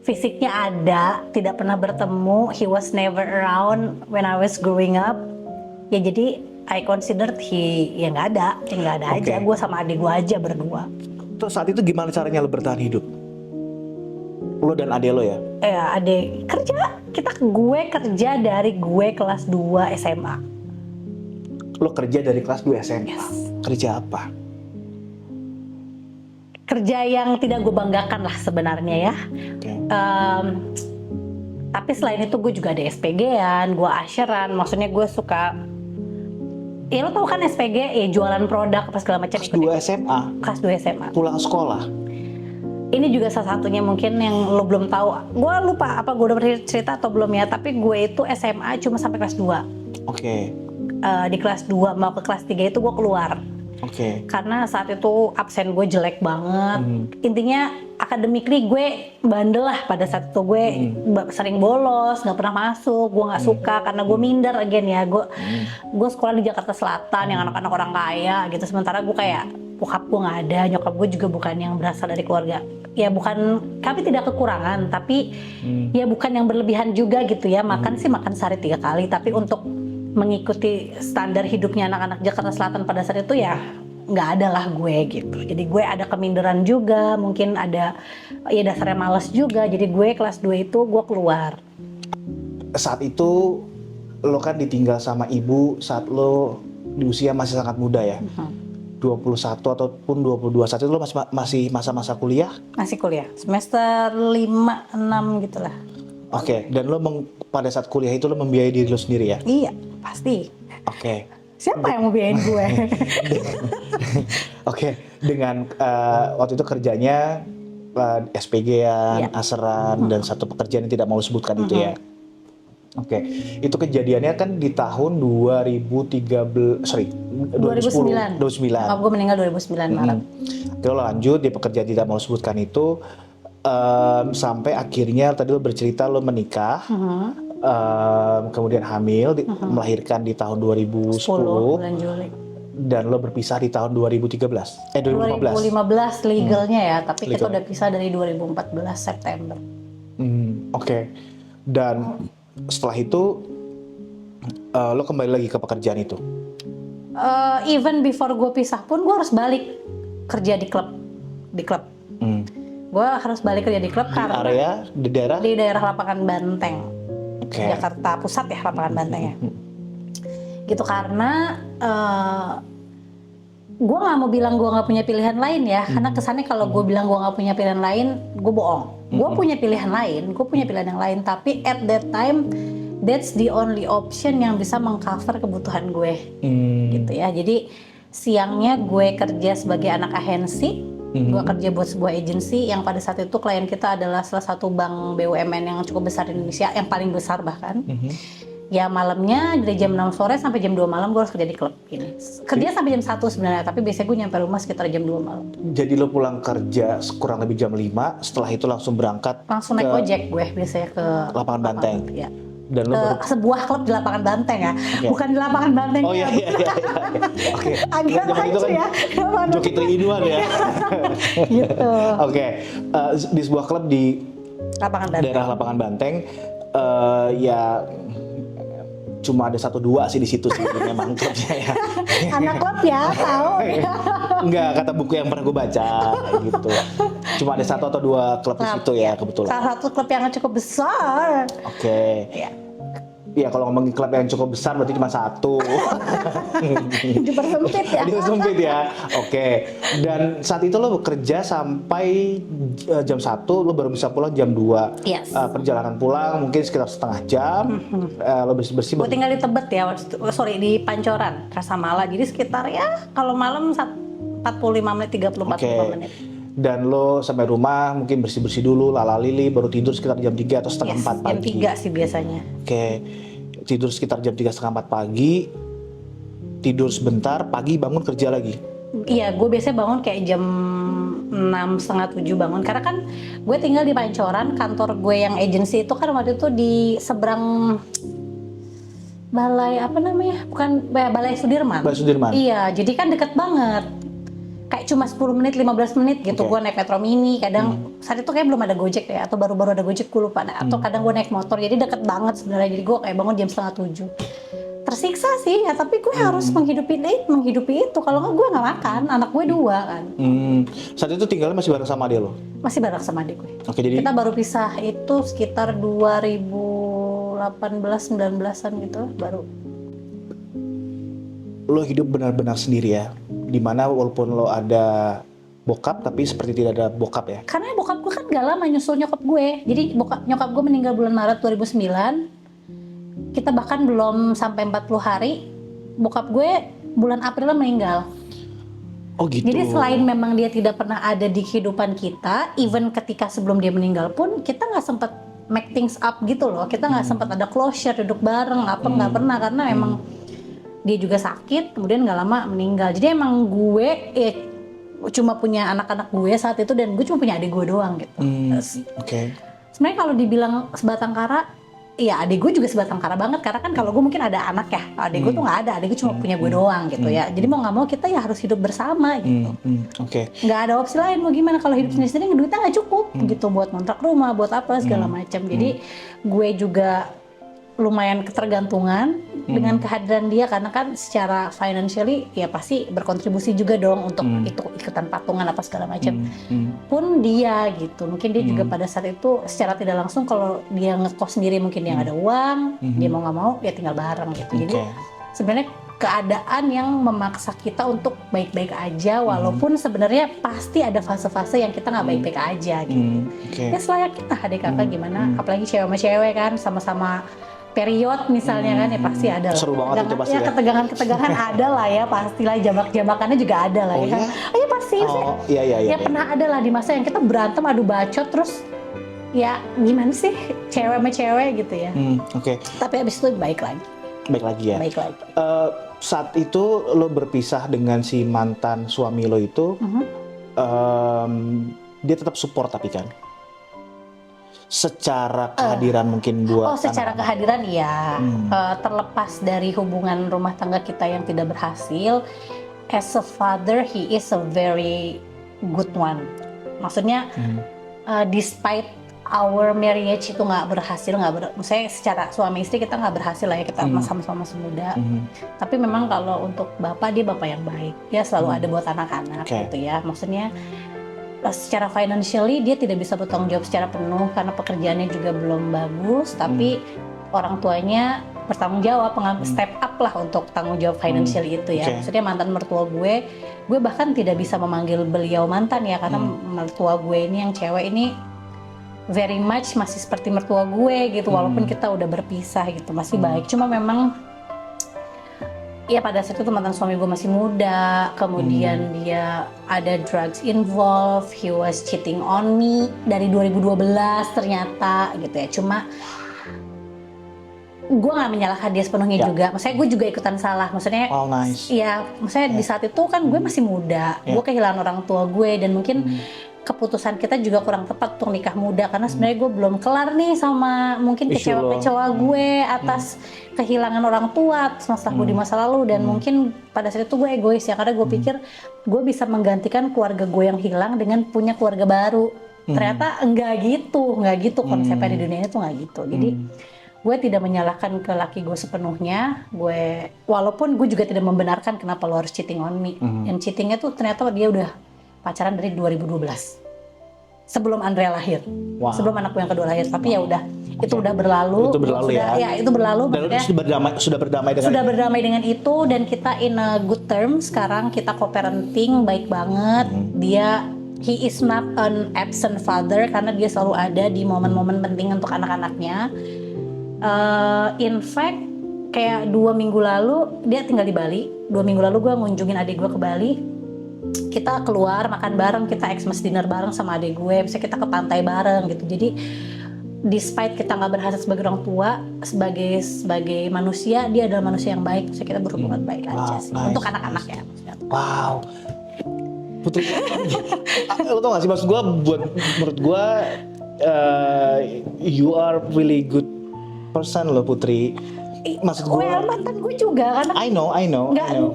Fisiknya ada, tidak pernah bertemu. He was never around when I was growing up. Ya jadi I considered ya nggak ada aja. Gue sama adik gue aja berdua. Terus saat itu gimana caranya lo bertahan hidup? Lo dan adik lo ya? Adik kerja. Gue kerja dari gue kelas 2 SMA. Lo kerja dari kelas 2 SMA? Yes. Kerja apa? Kerja yang tidak gue banggakan lah sebenarnya ya. Tapi selain itu gue juga ada SPG-an, gue usheran. Maksudnya gue suka, ya lo tau kan SPG ya, jualan produk apa segala macam. Kelas 2 SMA? Kelas 2 SMA. Pulang sekolah? Ini juga salah satunya mungkin yang lo belum tahu. Gue lupa apa gue udah pernah cerita atau belum ya. Tapi gue itu SMA cuma sampai kelas 2. Di kelas 2 mau ke kelas 3 itu gue keluar. Karena saat itu absen gue jelek banget. Intinya academically gue bandel lah pada saat itu. Gue sering bolos, nggak pernah masuk. Gue nggak suka karena gue minder again ya. Gue sekolah di Jakarta Selatan yang anak-anak orang kaya gitu. Sementara gue kayak bokap gue nggak ada, nyokap gue juga bukan yang berasal dari keluarga, ya bukan, kami tidak kekurangan, tapi ya bukan yang berlebihan juga gitu ya. Makan sih makan sehari 3 kali, tapi untuk mengikuti standar hidupnya anak-anak Jakarta Selatan pada saat itu ya nggak ada lah gue gitu. Jadi gue ada keminderan juga, mungkin ada ya dasarnya malas juga. Jadi gue kelas 2 itu gue keluar. Saat itu lo kan ditinggal sama ibu saat lo di usia masih sangat muda ya. 21 ataupun 22 saat itu lo masih masa-masa kuliah? Masih kuliah, semester 5-6 gitu lah. Oke, dan lo pada saat kuliah itu lo membiayai diri lo sendiri ya? Iya, pasti. Oke. Siapa yang mau biayain gue? Oke, dengan waktu itu kerjanya SPG-an, aseran, dan satu pekerjaan yang tidak mau sebutkan itu ya? Oke, itu kejadiannya kan di tahun 2009. Nyokap gue meninggal 2009 Maret. Terus lanjut di pekerjaan tidak mau sebutkan itu sampai akhirnya tadi lo bercerita lo menikah, kemudian hamil, melahirkan di tahun 2010, bulan Juli. Dan lo berpisah di tahun 2015. 2015 legalnya ya, tapi kita Legal. udah pisah dari 2014 September. Oke. Dan setelah itu lo kembali lagi ke pekerjaan itu. Even before gue pisah pun gue harus balik kerja di klub. Gue harus balik kerja di klub karena Di daerah Lapangan Banteng, Jakarta Pusat ya, Lapangan Banteng ya. Gitu karena gue nggak mau bilang gue nggak punya pilihan lain ya, karena kesannya kalau gue bilang gue nggak punya pilihan lain, gue bohong. Gue punya pilihan lain, yang lain, tapi at that time that's the only option yang bisa mengcover kebutuhan gue, gitu ya. Jadi siangnya gue kerja sebagai anak agensi, gue kerja buat sebuah agensi yang pada saat itu klien kita adalah salah satu bank BUMN yang cukup besar di Indonesia, yang paling besar bahkan. Ya malamnya dari jam 6 sore sampai jam 2 malam gue harus kerja di klub ini. Kerja sampai jam 1 sebenarnya, tapi biasanya gue nyampe rumah sekitar jam 2 malam. Jadi lo pulang kerja kurang lebih jam 5, setelah itu langsung berangkat Langsung naik ojek gue biasanya ke Lapangan Banteng. Ya. Dan lo baru Sebuah klub di Lapangan Banteng ya, bukan di Lapangan Banteng. Oh iya. Oke. Agak Zaman itu lucu kan ya. Joki 3 in 1 ya. Gitu. Oke. Di sebuah klub di Lapangan Banteng. daerah Lapangan Banteng, ya cuma ada 1-2 sih di situ sih memang klubnya ya. Anak klub ya, tahu. Enggak, kata buku yang pernah gue baca gitu. Cuma ada 1 atau 2 klub di situ ya kebetulan. Salah satu klub yang cukup besar. Oke. Ya kalau ngomongin klub yang cukup besar berarti cuma 1. Dipersempit ya. Dipersempit ya. Oke. Dan saat itu lo bekerja sampai jam 1, lo baru bisa pulang jam 2. Yes. Perjalanan pulang mungkin sekitar setengah jam. Lo bersih-bersih. Gue tinggal di Tebet ya, di Pancoran, Rasa Mala. Jadi sekitar ya kalau malam 45 menit, 30-45 menit. Dan lo sampai rumah mungkin bersih-bersih dulu, lala-lili, baru tidur sekitar jam 3 atau setengah 4 pagi. Jam 3 sih biasanya. Oke, tidur sekitar jam 3 setengah 4 pagi, tidur sebentar, pagi bangun kerja lagi. Iya, gue biasanya bangun kayak jam 6, setengah 7 bangun. Karena kan gue tinggal di Pancoran, kantor gue yang agensi itu kan waktu itu di seberang balai apa namanya? Bukan Balai Sudirman. Balai Sudirman. Iya, jadi kan deket banget. Kayak cuma 10 menit, 15 menit gitu. Gue naik metro mini, kadang saat itu kayak belum ada Gojek ya, atau baru-baru ada Gojek, gue lupa. Atau kadang gue naik motor, jadi deket banget sebenarnya. Jadi gue kayak bangun jam setengah 7. Tersiksa sih ya, tapi gue harus menghidupi itu. Kalau nggak gue nggak makan, anak gue 2 kan. Saat itu tinggalnya masih bareng sama dia lo? Masih bareng sama adik gue. Oke, jadi Kita baru pisah itu sekitar 2018-19an gitu baru. lo hidup benar-benar sendiri ya, dimana walaupun lo ada bokap tapi seperti tidak ada bokap ya. Karena bokap gue kan gak lama nyusul nyokap gue. Jadi nyokap gue meninggal bulan Maret 2009. Kita bahkan belum sampai 40 hari. Bokap gue bulan April meninggal. Oh gitu. Jadi selain memang dia tidak pernah ada di kehidupan kita, even ketika sebelum dia meninggal pun kita nggak sempat make things up gitu loh. Kita nggak sempat ada closure, duduk bareng, nggak pernah, karena emang dia juga sakit, kemudian nggak lama meninggal. Jadi emang gue cuma punya anak-anak gue saat itu, dan gue cuma punya adik gue doang gitu. Oke. Sebenarnya kalau dibilang sebatang kara, Iya, adik gue juga sebatang kara banget, karena kan kalau gue mungkin ada anak ya, adik gue tuh nggak ada, adik gue cuma punya gue doang gitu ya. Jadi mau nggak mau kita ya harus hidup bersama gitu. Oke. Nggak ada opsi lain, mau gimana kalau hidup sendiri duitnya nggak cukup gitu buat ngontrak rumah, buat apa segala macam. Jadi gue juga lumayan ketergantungan dengan kehadiran dia, karena kan secara financially ya pasti berkontribusi juga dong untuk itu ikutan patungan apa segala macam. Pun dia gitu, mungkin dia juga pada saat itu secara tidak langsung kalau dia ngekos sendiri mungkin dia nggak ada uang, dia mau nggak mau ya tinggal bareng gitu. Jadi sebenarnya keadaan yang memaksa kita untuk baik-baik aja, walaupun sebenarnya pasti ada fase-fase yang kita nggak baik-baik aja gitu. Ya selayaknya kita adik kakak gimana, apalagi cewek sama cewek kan sama-sama period misalnya kan, ya pasti ada lah. Seru banget itu pasti ya. Ketegangan-ketegangan ada lah ya, pastilah jambak-jambakannya juga ada lah ya. Oh ya pasti sih. Ya pernah ada lah di masa yang kita berantem adu bacot terus ya gimana sih cewek sama cewek gitu ya. Tapi abis itu baik lagi. Baik lagi ya. Baik lagi. Saat itu lo berpisah dengan si mantan suami lo itu, dia tetap support tapi kan? Secara kehadiran mungkin buat secara kehadiran ya. Terlepas dari hubungan rumah tangga kita yang tidak berhasil, as a father he is a very good one. Maksudnya despite our marriage itu nggak berhasil, maksudnya secara suami istri kita nggak berhasil lah ya, kita sama-sama masih muda. Tapi memang kalau untuk bapak, dia bapak yang baik, dia selalu ada buat anak-anak gitu ya. Maksudnya secara financially dia tidak bisa bertanggung jawab secara penuh karena pekerjaannya juga belum bagus, tapi orang tuanya bertanggung jawab, step up lah untuk tanggung jawab financial itu ya. Maksudnya mantan mertua gue bahkan tidak bisa memanggil beliau mantan ya, karena mertua gue ini yang cewek ini very much masih seperti mertua gue gitu, walaupun kita udah berpisah gitu, masih baik. Cuma memang ya pada saat itu mantan suami gue masih muda, kemudian dia ada drugs involved, he was cheating on me dari 2012 ternyata gitu ya. Cuma gue nggak menyalahkan dia sepenuhnya juga, maksudnya gue juga ikutan salah, maksudnya ya maksudnya di saat itu kan gue masih muda, gue kehilangan orang tua gue, dan mungkin keputusan kita juga kurang tepat untuk nikah muda, karena sebenarnya gue belum kelar nih sama mungkin kecewa-kecewa gue atas kehilangan orang tua semasa gue di masa lalu, dan mungkin pada saat itu gue egois ya, karena gue pikir gue bisa menggantikan keluarga gue yang hilang dengan punya keluarga baru. Ternyata enggak gitu konsepnya di dunia itu, enggak gitu. Jadi gue tidak menyalahkan ke laki gue sepenuhnya, walaupun gue juga tidak membenarkan kenapa lo harus cheating on me. Yang cheatingnya tuh ternyata dia udah pacaran dari 2012, sebelum Andrea lahir, sebelum anak gue yang kedua lahir. Tapi ya udah, itu udah berlalu. Itu berlalu ya. Itu berlalu. Dan sudah berdamai dengan itu, dan kita in a good term sekarang. Kita co-parenting baik banget. He is not an absent father karena dia selalu ada di momen-momen penting untuk anak-anaknya. In fact, kayak 2 minggu lalu dia tinggal di Bali. 2 minggu lalu gue ngunjungin adik gue ke Bali. Kita keluar makan bareng, kita Xmas dinner bareng sama adik gue, misalnya kita ke pantai bareng gitu. Jadi despite kita nggak berhasil sebagai orang tua, sebagai manusia, dia adalah manusia yang baik. Misalnya kita berhubungan baik aja sih. Untuk anak-anak ya. Wow, Putri, lo tau gak sih, maksud gue, menurut gue you are really good person lo Putri. Maksud gue, mantan gue juga karena I know.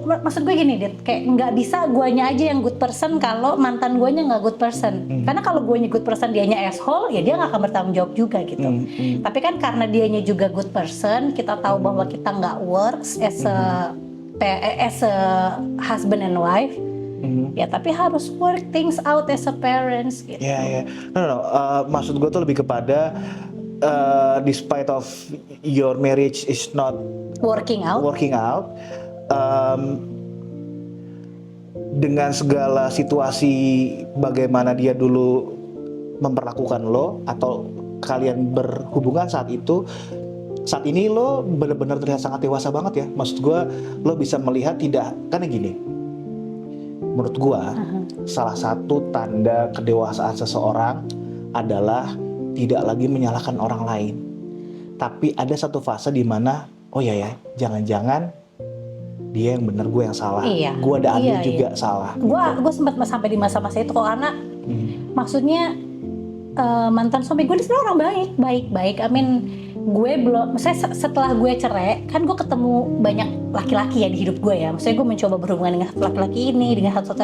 Maksud gue gini, Dit, kayak nggak bisa guanya aja yang good person kalau mantan guanya nggak good person. Karena kalau guanya good person, dianya asshole, ya dia nggak akan bertanggung jawab juga gitu. Tapi kan karena dianya juga good person, kita tahu bahwa kita nggak works as a husband and wife. Ya tapi harus work things out as a parents gitu. No. Maksud gue tuh lebih kepada despite of your marriage is not working out, dengan segala situasi bagaimana dia dulu memperlakukan lo atau kalian berhubungan saat ini lo benar-benar terlihat sangat dewasa banget ya. Maksud gue, lo bisa melihat tidak, karena gini, menurut gue salah satu tanda kedewasaan seseorang adalah tidak lagi menyalahkan orang lain, tapi ada satu fase di mana jangan-jangan dia yang benar, gue yang salah. Gue ada andil juga salah. Gue sempat sampai di masa-masa itu kok, karena maksudnya mantan suami gue sebenarnya orang baik. I mean gue belum, maksudnya setelah gue cerai kan gue ketemu banyak laki-laki ya di hidup gue ya, maksudnya gue mencoba berhubungan dengan satu laki-laki ini, dengan satu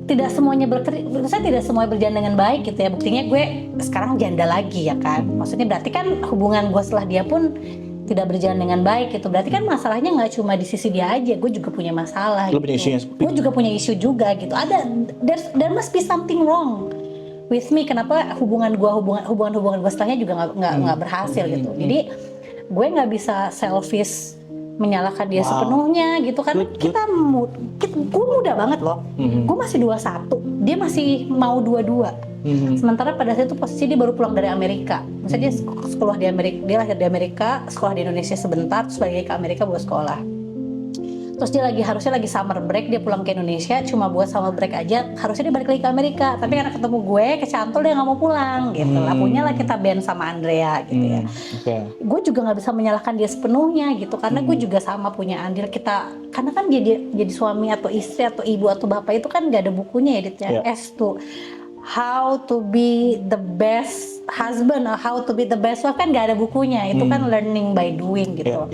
tidak semuanya maksudnya tidak semuanya berjalan dengan baik gitu ya. Buktinya gue sekarang janda lagi ya kan, maksudnya berarti kan hubungan gue setelah dia pun tidak berjalan dengan baik gitu. Berarti kan masalahnya nggak cuma di sisi dia aja, gue juga punya masalah Lu gitu. punya isunya. Gue juga punya isu juga gitu. There must be something wrong with me. Kenapa hubungan gue setelahnya juga nggak berhasil gitu. Jadi gue nggak bisa selfish menyalahkan dia sepenuhnya gitu, karena gue muda banget loh. Gue masih 21, dia masih mau 22. Sementara pada saat itu posisi dia baru pulang dari Amerika. Maksudnya dia sekolah di Amerika, dia lahir di Amerika, sekolah di Indonesia sebentar, terus balik ke Amerika buat sekolah. Terus dia harusnya lagi summer break, dia pulang ke Indonesia cuma buat summer break aja, harusnya dia balik lagi ke Amerika. Tapi karena ketemu gue, kecantol dia nggak mau pulang gitu. Lakunya lah kita band sama Andrea gitu ya. Gue juga nggak bisa menyalahkan dia sepenuhnya gitu, karena gue juga sama punya andil kita. Karena kan jadi suami atau istri atau ibu atau bapak itu kan nggak ada bukunya ya, Dit, S tuh. How to be the best husband or how to be the best wife kan nggak ada bukunya. Itu kan learning by doing gitu.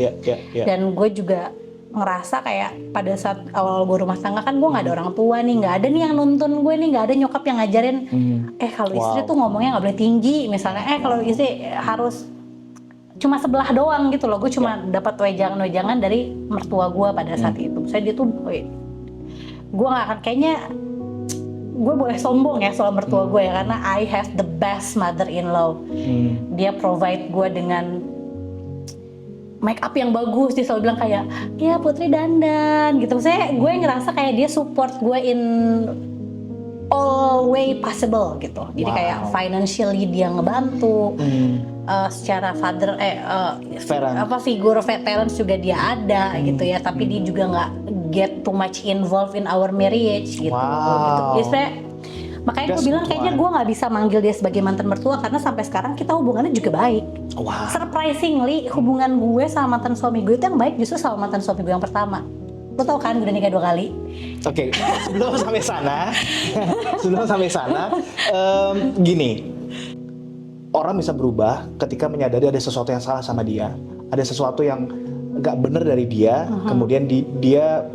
Dan gue juga ngerasa kayak pada saat awal gue rumah tangga kan gue nggak ada orang tua nih, nggak ada nih yang nuntun gue nih, nggak ada nyokap yang ngajarin kalau istri tuh ngomongnya nggak boleh tinggi misalnya, kalau istri harus cuma sebelah doang gitu loh. Gue cuma dapat wejangan dari mertua gue pada saat itu. Saya dia tuh gue nggak akan, kayaknya gue boleh sombong ya soal mertua gue ya, karena I have the best mother-in-law. Dia provide gue dengan make up yang bagus, dia selalu bilang kayak, ya Putri dandan gitu. Saya gue ngerasa kayak dia support gue in all way possible gitu. Jadi kayak financially dia ngebantu, secara figur parents juga dia ada gitu ya. Tapi dia juga nggak get too much involved in our marriage gitu. Jadi saya, makanya gue bilang kayaknya gue nggak bisa manggil dia sebagai mantan mertua, karena sampai sekarang kita hubungannya juga baik. Surprisingly hubungan gue sama mantan suami gue itu yang baik justru sama mantan suami gue yang pertama. Lo tau kan gue udah nikah 2 kali. Sebelum sampai sana, gini, orang bisa berubah ketika menyadari ada sesuatu yang salah sama dia, ada sesuatu yang nggak bener dari dia, kemudian dia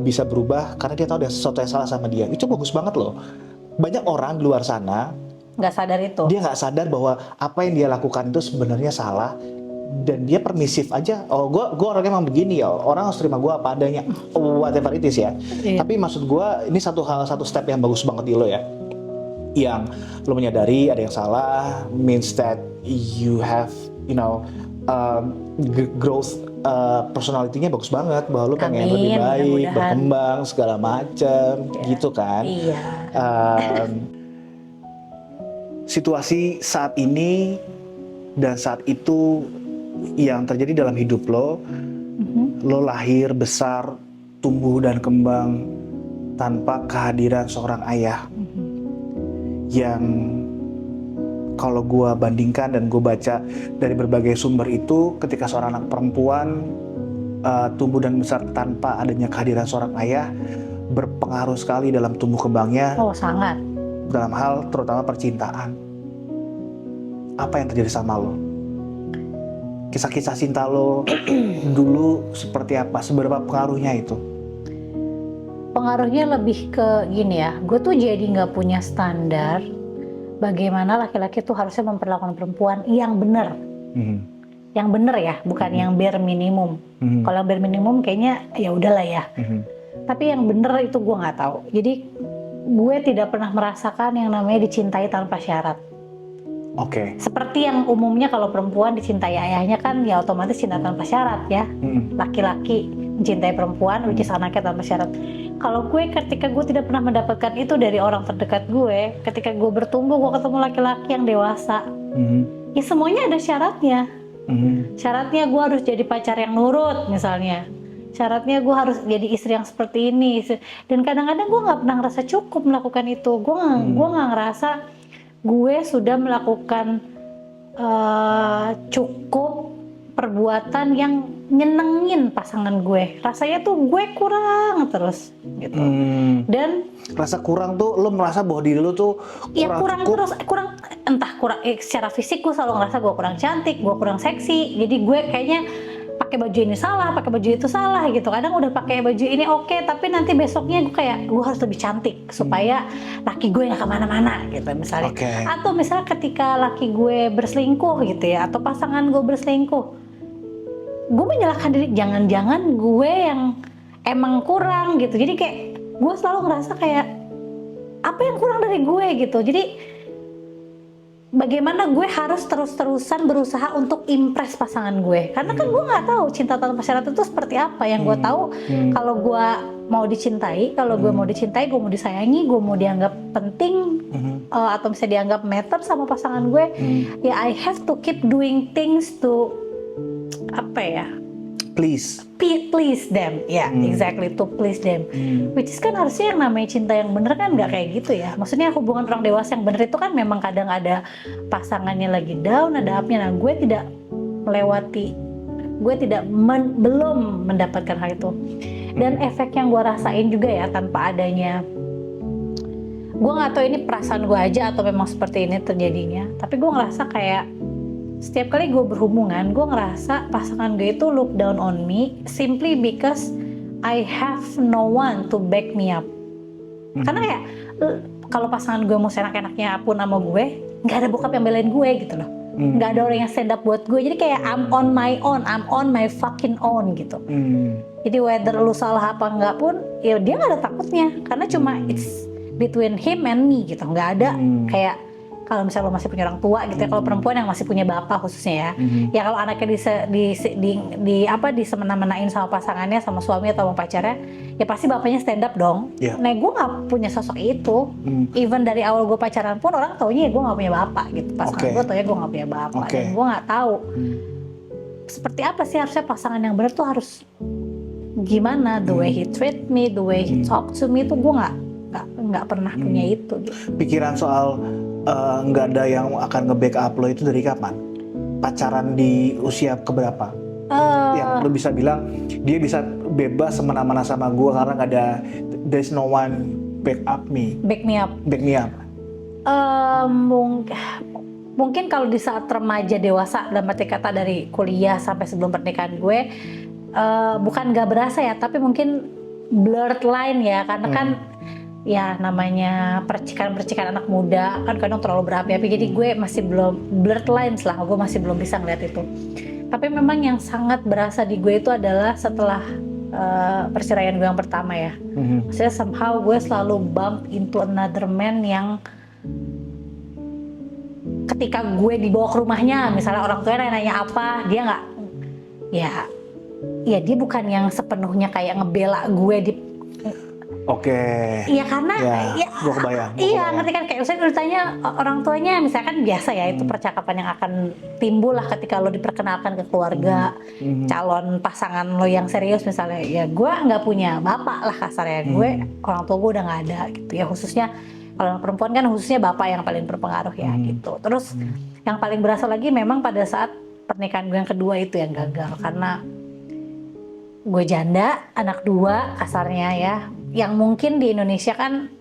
bisa berubah karena dia tahu ada sesuatu yang salah sama dia. Itu bagus banget loh. Banyak orang di luar sana nggak sadar itu. Dia nggak sadar bahwa apa yang dia lakukan itu sebenarnya salah, dan dia permisif aja. Oh, gue orangnya emang begini ya. Orang harus terima gue apa adanya, whatever it is ya. Tapi maksud gue ini satu step yang bagus banget di lo ya. Yang lo menyadari ada yang salah means that you have growth. Personality-nya bagus banget, bahwa lu pengen lebih baik, berkembang segala macem, gitu kan. Situasi saat ini dan saat itu yang terjadi dalam hidup lo, lo lahir, besar, tumbuh dan kembang tanpa kehadiran seorang ayah yang kalau gue bandingkan dan gue baca dari berbagai sumber itu, ketika seorang anak perempuan tumbuh dan besar tanpa adanya kehadiran seorang ayah, berpengaruh sekali dalam tumbuh kembangnya. Sangat. Dalam hal terutama percintaan. Apa yang terjadi sama lo? Kisah-kisah cinta lo dulu seperti apa? Seberapa pengaruhnya itu? Pengaruhnya lebih ke gini ya, gue tuh jadi nggak punya standar bagaimana laki-laki tuh harusnya memperlakukan perempuan yang benar. Yang benar ya, bukan yang bare minimum. Kalau bare minimum kayaknya ya udahlah ya. Tapi yang benar itu gue nggak tahu. Jadi gue tidak pernah merasakan yang namanya dicintai tanpa syarat. Seperti yang umumnya kalau perempuan dicintai ayahnya kan ya otomatis cinta tanpa syarat ya. Laki-laki mencintai perempuan, which is anaknya tanpa syarat. Kalau gue ketika gue tidak pernah mendapatkan itu dari orang terdekat gue, ketika gue bertumbuh gue ketemu laki-laki yang dewasa, ya semuanya ada syaratnya. Syaratnya gue harus jadi pacar yang nurut misalnya. Syaratnya gue harus jadi istri yang seperti ini. Dan kadang-kadang gue nggak pernah ngerasa cukup melakukan itu. Gue nggak ngerasa gue sudah melakukan cukup perbuatan yang nyenengin pasangan gue. Rasanya tuh gue kurang terus gitu. Dan rasa kurang tuh lo merasa bahwa diri lo tuh kurang, kurang cukup. Terus kurang entah kurang secara fisik gue selalu ngerasa gue kurang cantik, gue kurang seksi. Jadi gue kayaknya pakai baju ini salah, pakai baju itu salah gitu. Kadang udah pakai baju ini oke, tapi nanti besoknya gue kayak gue harus lebih cantik supaya laki gue nggak kemana-mana gitu misalnya. Atau misalnya ketika laki gue berselingkuh gitu ya, atau pasangan gue berselingkuh, gue menyalahkan diri, jangan-jangan gue yang emang kurang gitu. Jadi kayak gue selalu ngerasa kayak apa yang kurang dari gue gitu. Jadi bagaimana gue harus terus-terusan berusaha untuk impress pasangan gue, karena kan gue nggak tahu cinta tanpa syarat itu seperti apa. Yang gue tahu kalau gue mau dicintai, gue mau disayangi, gue mau dianggap penting, atau misalnya dianggap matter sama pasangan gue, ya I have to keep doing things to please them, exactly, to please them. Which is kan harusnya yang namanya cinta yang bener kan nggak kayak gitu ya. Maksudnya hubungan orang dewasa yang bener itu kan memang kadang ada pasangannya lagi down, ada upnya. Nah gue tidak melewati, belum mendapatkan hal itu. Dan efek yang gue rasain juga ya, tanpa adanya, gue nggak tahu ini perasaan gue aja atau memang seperti ini terjadinya, tapi gue ngerasa kayak setiap kali gue berhubungan, gue ngerasa pasangan gue itu look down on me simply because I have no one to back me up. Karena kayak kalau pasangan gue mau senak-enaknya pun sama gue, nggak ada bokap yang belain gue gitu loh. Nggak ada orang yang stand up buat gue. Jadi kayak I'm on my own, I'm on my fucking own gitu. Jadi whether lu salah apa enggak pun, ya dia nggak ada takutnya. Karena cuma it's between him and me gitu. Nggak ada kayak kalau misalnya lo masih punya orang tua gitu ya, kalau perempuan yang masih punya bapak khususnya ya, ya kalau anaknya disemena-menain sama pasangannya, sama suami atau sama pacarnya, ya pasti bapaknya stand up dong. Nah gue nggak punya sosok itu. Even dari awal gue pacaran pun orang taunya ya gue nggak punya bapak gitu. Pasangan gue taunya gue nggak punya bapak, dan gue nggak tahu seperti apa sih harusnya pasangan yang benar tuh harus gimana. The way he treat me, the way he talk to me, tuh gue nggak pernah punya itu gitu. Pikiran soal nggak ada yang akan nge-backup lo itu dari kapan? Pacaran di usia keberapa? Yang lo bisa bilang dia bisa bebas semena-mena sama gue karena nggak ada, there's no one back me up. Mungkin kalau di saat remaja dewasa, dalam arti kata dari kuliah sampai sebelum pernikahan gue, bukan nggak berasa ya, tapi mungkin blurred line ya, karena kan ya namanya percikan-percikan anak muda kan kadang terlalu berapi-api, jadi gue masih belum blurred lines lah, gue masih belum bisa ngeliat itu. Tapi memang yang sangat berasa di gue itu adalah setelah perceraian gue yang pertama ya. Maksudnya somehow gue selalu bump into another man yang ketika gue dibawa ke rumahnya, misalnya orang tuanya nanya apa, dia nggak, ya dia bukan yang sepenuhnya kayak ngebela gue di. Iya karena gue kebayang. Iya ngerti kan, kayak misalnya ditanya orang tuanya, misalkan biasa ya itu percakapan yang akan timbul lah ketika lo diperkenalkan ke keluarga calon pasangan lo yang serius misalnya. Ya gue nggak punya bapak lah kasarnya, gue orang tua gue udah nggak ada gitu ya, khususnya kalau perempuan kan khususnya bapak yang paling berpengaruh ya gitu. Terus yang paling berasa lagi memang pada saat pernikahan gue yang kedua itu yang gagal, karena gue janda, anak dua kasarnya ya, yang mungkin di Indonesia kan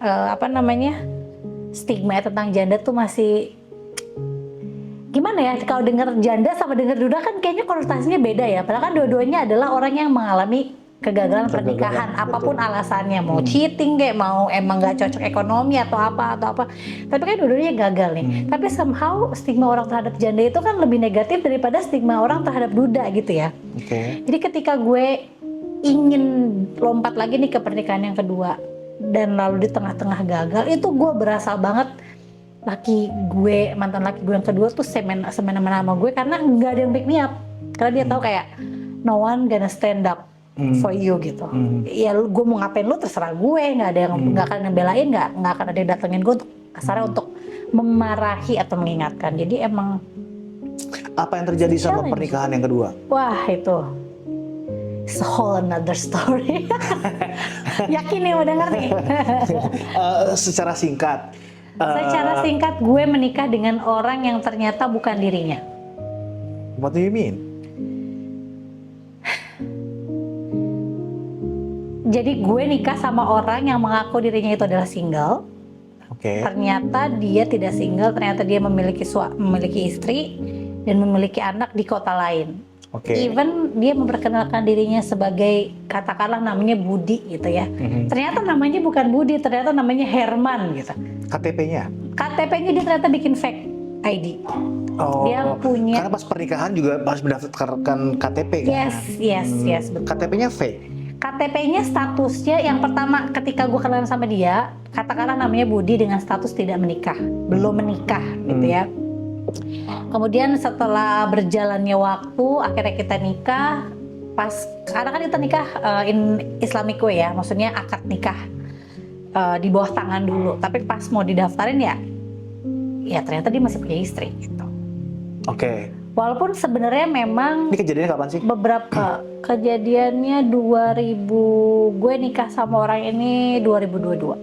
stigma tentang janda tuh masih gimana ya, kalau dengar janda sama dengar duda kan kayaknya konotasinya beda ya, padahal kan dua-duanya adalah orang yang mengalami kegagalan pernikahan, apapun alasannya, mau cheating kayak, mau emang gak cocok ekonomi atau apa, tapi kan dua-duanya gagal nih. Tapi somehow stigma orang terhadap janda itu kan lebih negatif daripada stigma orang terhadap duda gitu ya. Jadi ketika gue ingin lompat lagi nih ke pernikahan yang kedua dan lalu di tengah-tengah gagal, itu gue berasa banget mantan laki gue yang kedua tuh semena-mena sama gue, karena nggak ada yang back me up, karena dia tahu kayak no one gonna stand up for you gitu. Ya gue mau ngapain lu terserah gue, nggak ada yang nggak akan ngebelain, nggak akan ada yang datengin gue untuk kasarnya untuk memarahi atau mengingatkan. Jadi emang apa yang terjadi sama pernikahan yang kedua? Wah itu it's a whole another story. Yakin nih udah ngerti? Secara singkat. Secara singkat, gue menikah dengan orang yang ternyata bukan dirinya. What do you mean? Jadi gue nikah sama orang yang mengaku dirinya itu adalah single. Oke. Ternyata dia tidak single, ternyata dia memiliki istri dan memiliki anak di kota lain. Oke. Even dia memperkenalkan dirinya sebagai, katakanlah namanya Budi gitu ya. Ternyata namanya bukan Budi, ternyata namanya Herman gitu. KTP-nya? KTP-nya dia ternyata bikin fake ID. Oh, Dia punya. karena pas pernikahan juga harus mendaftarkan KTP kan? Yes, betul. KTP-nya fake? KTP-nya statusnya yang pertama ketika gue kenalan sama dia, katakanlah namanya Budi dengan status tidak menikah, belum menikah gitu ya. Kemudian setelah berjalannya waktu, akhirnya kita nikah. Karena kan kita nikah in Islamic way ya, maksudnya akad nikah di bawah tangan dulu. Tapi pas mau didaftarin ya ternyata dia masih punya istri gitu. Oke. Walaupun sebenarnya memang Ini kejadiannya kapan sih? beberapa kejadiannya 2000, gue nikah sama orang ini 2022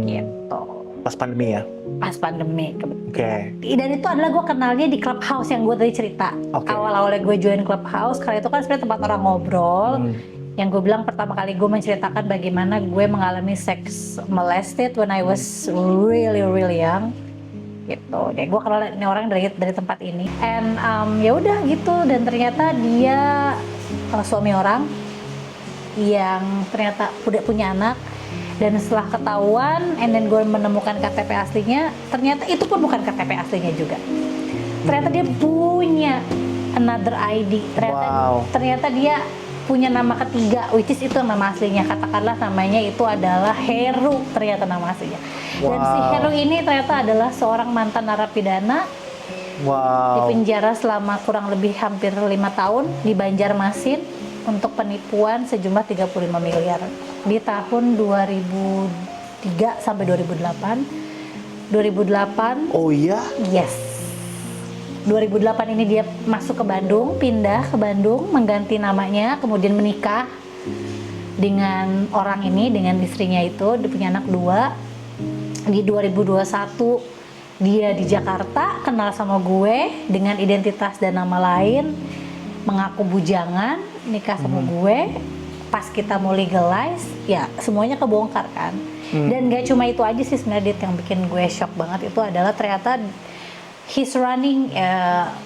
gitu. Pas pandemi ya? Pas pandemi kebetulan. Oke. Dan itu adalah gue kenalnya di Clubhouse yang gue tadi cerita. Oke. Awal-awalnya gue join Clubhouse, karena itu kan sebenarnya tempat orang ngobrol. Yang gue bilang pertama kali gue menceritakan bagaimana gue mengalami sex molested when I was really young. Gitu. Dan gue kenal ini orang dari tempat ini. And ya udah gitu, dan ternyata dia suami orang yang ternyata udah punya anak. Dan setelah ketahuan, and then gue menemukan KTP aslinya, ternyata itu pun bukan KTP aslinya juga. Ternyata dia punya another ID. Ternyata dia punya nama ketiga, which is itu nama aslinya. Katakanlah namanya itu adalah Heru, ternyata nama aslinya. Dan si Heru ini ternyata adalah seorang mantan narapidana. Di penjara selama kurang lebih hampir 5 tahun di Banjarmasin untuk penipuan sejumlah 35 miliar di tahun 2003 sampai 2008. 2008. Oh iya? Yes. 2008 ini dia masuk ke Bandung, pindah ke Bandung, mengganti namanya, kemudian menikah dengan orang ini, dengan istrinya itu, dia punya anak 2. Di 2021 dia di Jakarta kenal sama gue dengan identitas dan nama lain, mengaku bujangan, nikah sama gue. Pas kita mau legalize, ya semuanya kebongkar kan. Dan gak cuma itu aja sih sebenarnya yang bikin gue shock banget, itu adalah ternyata he's running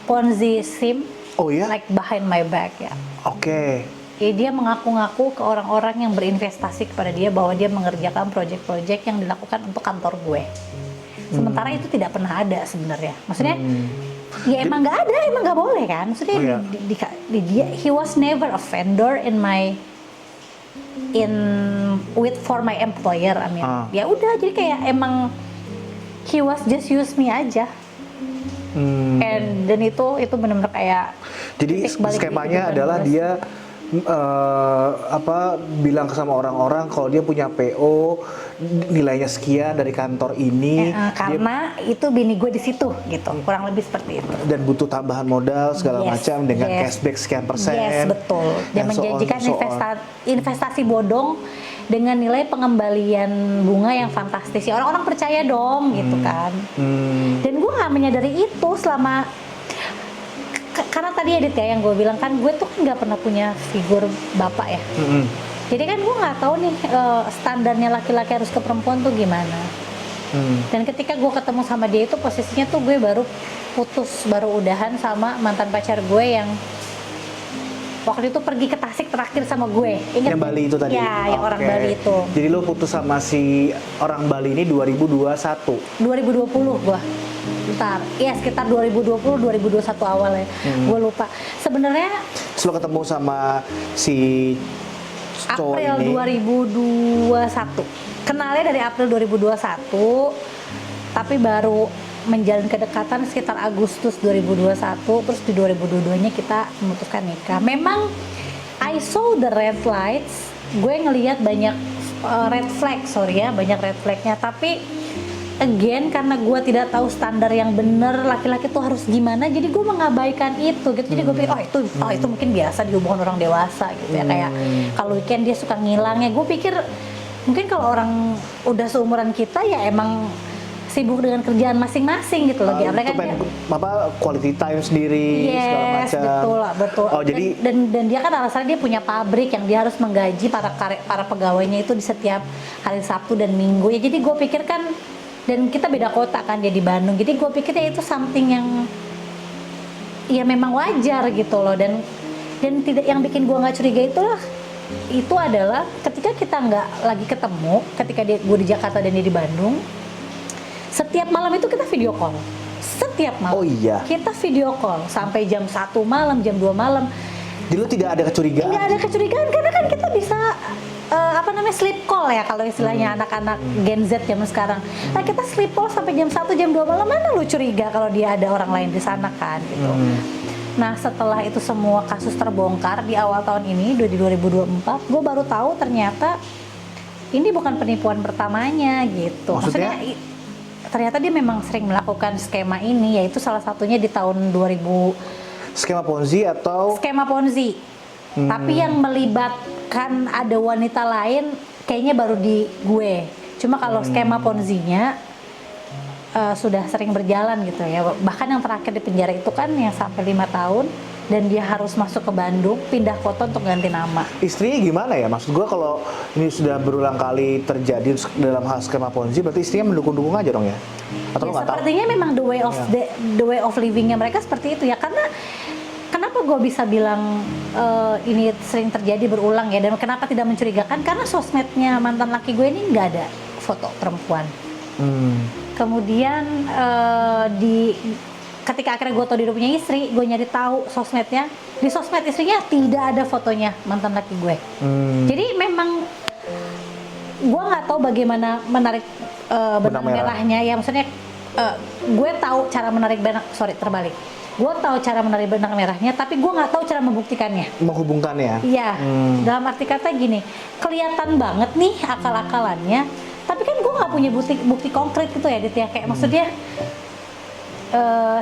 Ponzi scheme, like behind my back ya. Oke. Jadi dia mengaku-ngaku ke orang-orang yang berinvestasi kepada dia bahwa dia mengerjakan proyek-proyek yang dilakukan untuk kantor gue. Sementara itu tidak pernah ada sebenarnya. Maksudnya ya emang nggak ada, emang nggak boleh kan. Maksudnya dia he was never a vendor for my employer. I mean, ya udah, jadi kayak emang he was just use me aja. Dan itu benar-benar kayak. Jadi skemanya adalah dia bilang sama orang-orang kalau dia punya PO nilainya sekian dari kantor ini, karena itu bini gue di situ gitu, kurang lebih seperti itu, dan butuh tambahan modal segala macam dengan cashback sekian persen. Yes, betul. Dan menjanjikan investasi bodong dengan nilai pengembalian bunga yang fantastis. Ya orang-orang percaya dong gitu kan. Dan gue nggak menyadari itu selama, karena tadi Edit ya yang gue bilang kan, gue tuh kan nggak pernah punya figur bapak ya. Jadi kan gue nggak tahu nih standarnya laki-laki harus ke perempuan tuh gimana. Dan ketika gue ketemu sama dia itu posisinya tuh gue baru udahan sama mantan pacar gue yang waktu itu pergi ke Tasik terakhir sama gue. Ingat? Yang Bali itu tadi? Ya, yang orang Bali itu. Jadi lo putus sama si orang Bali ini 2021? 2020 gue. Bentar, ya sekitar 2020-2021 awal ya. Gue lupa. Sebenarnya lo ketemu sama si cowok April ini 2021. Kenalnya dari April 2021, tapi baru menjalin kedekatan sekitar Agustus 2021, terus di 2022-nya kita memutuskan nikah. Memang I saw the red lights, gue ngelihat banyak red flag, banyak red flagnya, tapi again karena gue tidak tahu standar yang benar laki-laki tuh harus gimana, jadi gue mengabaikan itu gitu. Jadi gue pikir itu mungkin biasa di hubungan orang dewasa gitu ya, kayak kalau weekend dia suka ngilangnya. Gue pikir mungkin kalau orang udah seumuran kita ya emang sibuk dengan kerjaan masing-masing gitu loh. Itu Mereka kan pengen quality time sendiri segala yes, macam. betul. Oh, jadi dan dia kan alasannya dia punya pabrik yang dia harus menggaji para pegawainya itu di setiap hari Sabtu dan Minggu. Ya jadi gue pikir kan, dan kita beda kota kan, dia di Bandung. Jadi gue pikirnya itu something yang ya memang wajar gitu loh. Dan tidak, yang bikin gue nggak curiga itu adalah ketika kita nggak lagi ketemu, ketika gue di Jakarta dan dia di Bandung, setiap malam itu kita video call. Setiap malam. Oh iya. Kita video call sampai jam 1 malam, jam 2 malam. Jadi lu tidak ada kecurigaan? Nggak ada kecurigaan karena kan kita bisa sleep call ya kalau istilahnya anak-anak Gen Z zaman sekarang. Nah, kita sleep call sampai jam 1, jam 2 malam, mana lu curiga kalau dia ada orang lain di sana kan gitu. Nah, setelah itu semua kasus terbongkar di awal tahun ini, di 2024, gue baru tahu ternyata ini bukan penipuan pertamanya gitu. Maksudnya Ternyata dia memang sering melakukan skema ini, yaitu salah satunya di tahun 2000. Skema Ponzi atau? Skema Ponzi. Tapi yang melibatkan ada wanita lain kayaknya baru di gue. Cuma kalau skema Ponzi-nya sudah sering berjalan gitu ya. Bahkan yang terakhir di penjara itu kan yang sampai 5 tahun, dan dia harus masuk ke Bandung, pindah kota untuk ganti nama. Istrinya gimana ya? Maksud gue kalau ini sudah berulang kali terjadi dalam hal skema Ponzi, berarti istrinya mendukung-dukung aja dong ya? Atau Ya, sepertinya tahu? Memang the way of livingnya mereka seperti itu ya. Karena kenapa gue bisa bilang ini sering terjadi berulang ya, dan kenapa tidak mencurigakan? Karena sosmednya mantan laki gue ini nggak ada foto perempuan. Kemudian ketika akhirnya gue tahu dia udah punya istri, gue nyari tahu sosmednya. Di sosmed istrinya tidak ada fotonya mantan laki gue. Jadi memang gue nggak tahu bagaimana menarik benang merahnya ya. Maksudnya gue tahu cara menarik terbalik. Gue tahu cara menarik benang merahnya, tapi gue nggak tahu cara membuktikannya. Menghubungkannya? Iya. Dalam arti kata gini, kelihatan banget nih akal-akalannya, tapi kan gue nggak punya bukti konkret gitu ya, Dit ya. Kayak maksudnya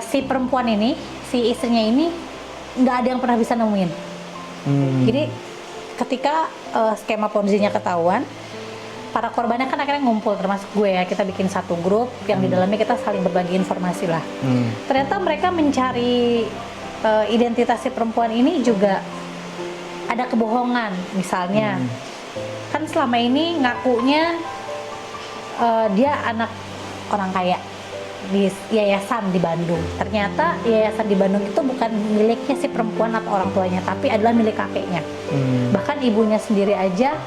si perempuan ini, si istrinya ini nggak ada yang pernah bisa nemuin. Jadi ketika skema Ponzi-nya ketahuan, para korbannya kan akhirnya ngumpul, termasuk gue ya. Kita bikin satu grup yang di dalamnya kita saling berbagi informasi lah. Ternyata mereka mencari identitas si perempuan ini juga ada kebohongan. Misalnya kan selama ini ngakunya dia anak orang kaya di yayasan di Bandung. Ternyata yayasan di Bandung itu bukan miliknya si perempuan atau orang tuanya, tapi adalah milik kakeknya. Bahkan ibunya sendiri aja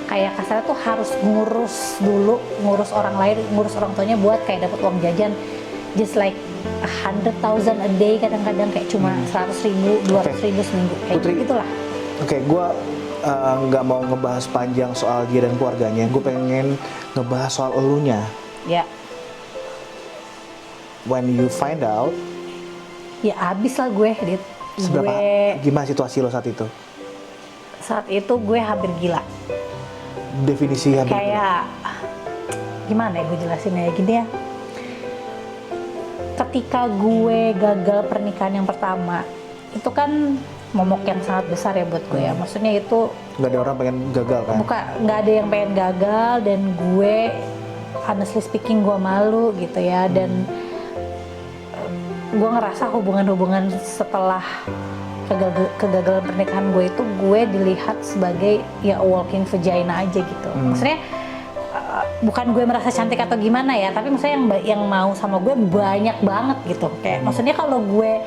kayak kasarnya tuh harus ngurus orang lain, ngurus orang tuanya buat kayak dapat uang jajan, just like 100,000 a day, kadang-kadang kayak cuma 100.000, 200.000 seminggu, kayak gitulah. Oke, gue nggak mau ngebahas panjang soal dia dan keluarganya. Gue pengen ngebahas soal elunya. Ya. When you find out, ya abis lah gue, Dit. Gimana situasi lo saat itu? Saat itu gue hampir gila. Definisi hampir kayak gimana ya gue jelasin ya, gini ya. Ketika gue gagal pernikahan yang pertama, itu kan momok yang sangat besar ya buat gue ya. Maksudnya itu nggak ada orang pengen gagal kan? Nggak ada yang pengen gagal, dan gue honestly speaking gue malu gitu ya. Dan gue ngerasa hubungan-hubungan setelah kegagalan pernikahan gue itu, gue dilihat sebagai ya walking vagina aja gitu. Maksudnya bukan gue merasa cantik atau gimana ya, tapi maksudnya yang mau sama gue banyak banget gitu. Kayak maksudnya kalau gue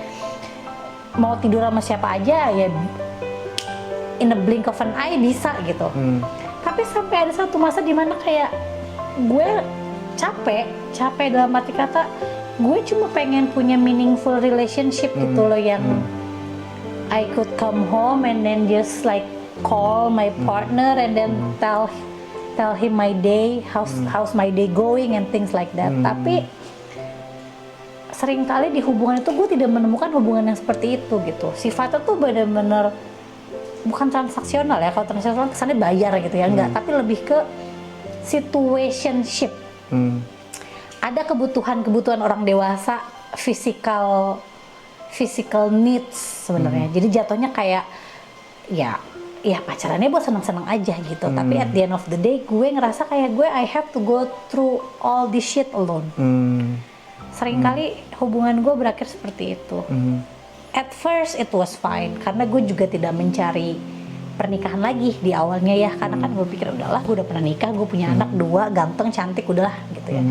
mau tidur sama siapa aja ya in a blink of an eye bisa gitu. Tapi sampai ada satu masa dimana kayak gue capek dalam arti kata, gue cuma pengen punya meaningful relationship gitu loh, yang I could come home and then just like call my partner and then tell him my day, how's my day going and things like that. Tapi seringkali di hubungan itu gue tidak menemukan hubungan yang seperti itu gitu. Sifatnya tuh benar-benar bukan transaksional ya. Kalau transaksional kesannya bayar gitu ya, enggak. Tapi lebih ke situationship. Ada kebutuhan orang dewasa, physical needs sebenarnya. Jadi jatuhnya kayak ya ya pacarannya buat senang-senang aja gitu. Tapi at the end of the day gue ngerasa kayak gue I have to go through all this shit alone. Seringkali hubungan gue berakhir seperti itu. At first it was fine karena gue juga tidak mencari pernikahan lagi di awalnya ya, karena kan gue pikir udahlah gue udah pernah nikah, gue punya anak 2, ganteng, cantik, udahlah gitu ya.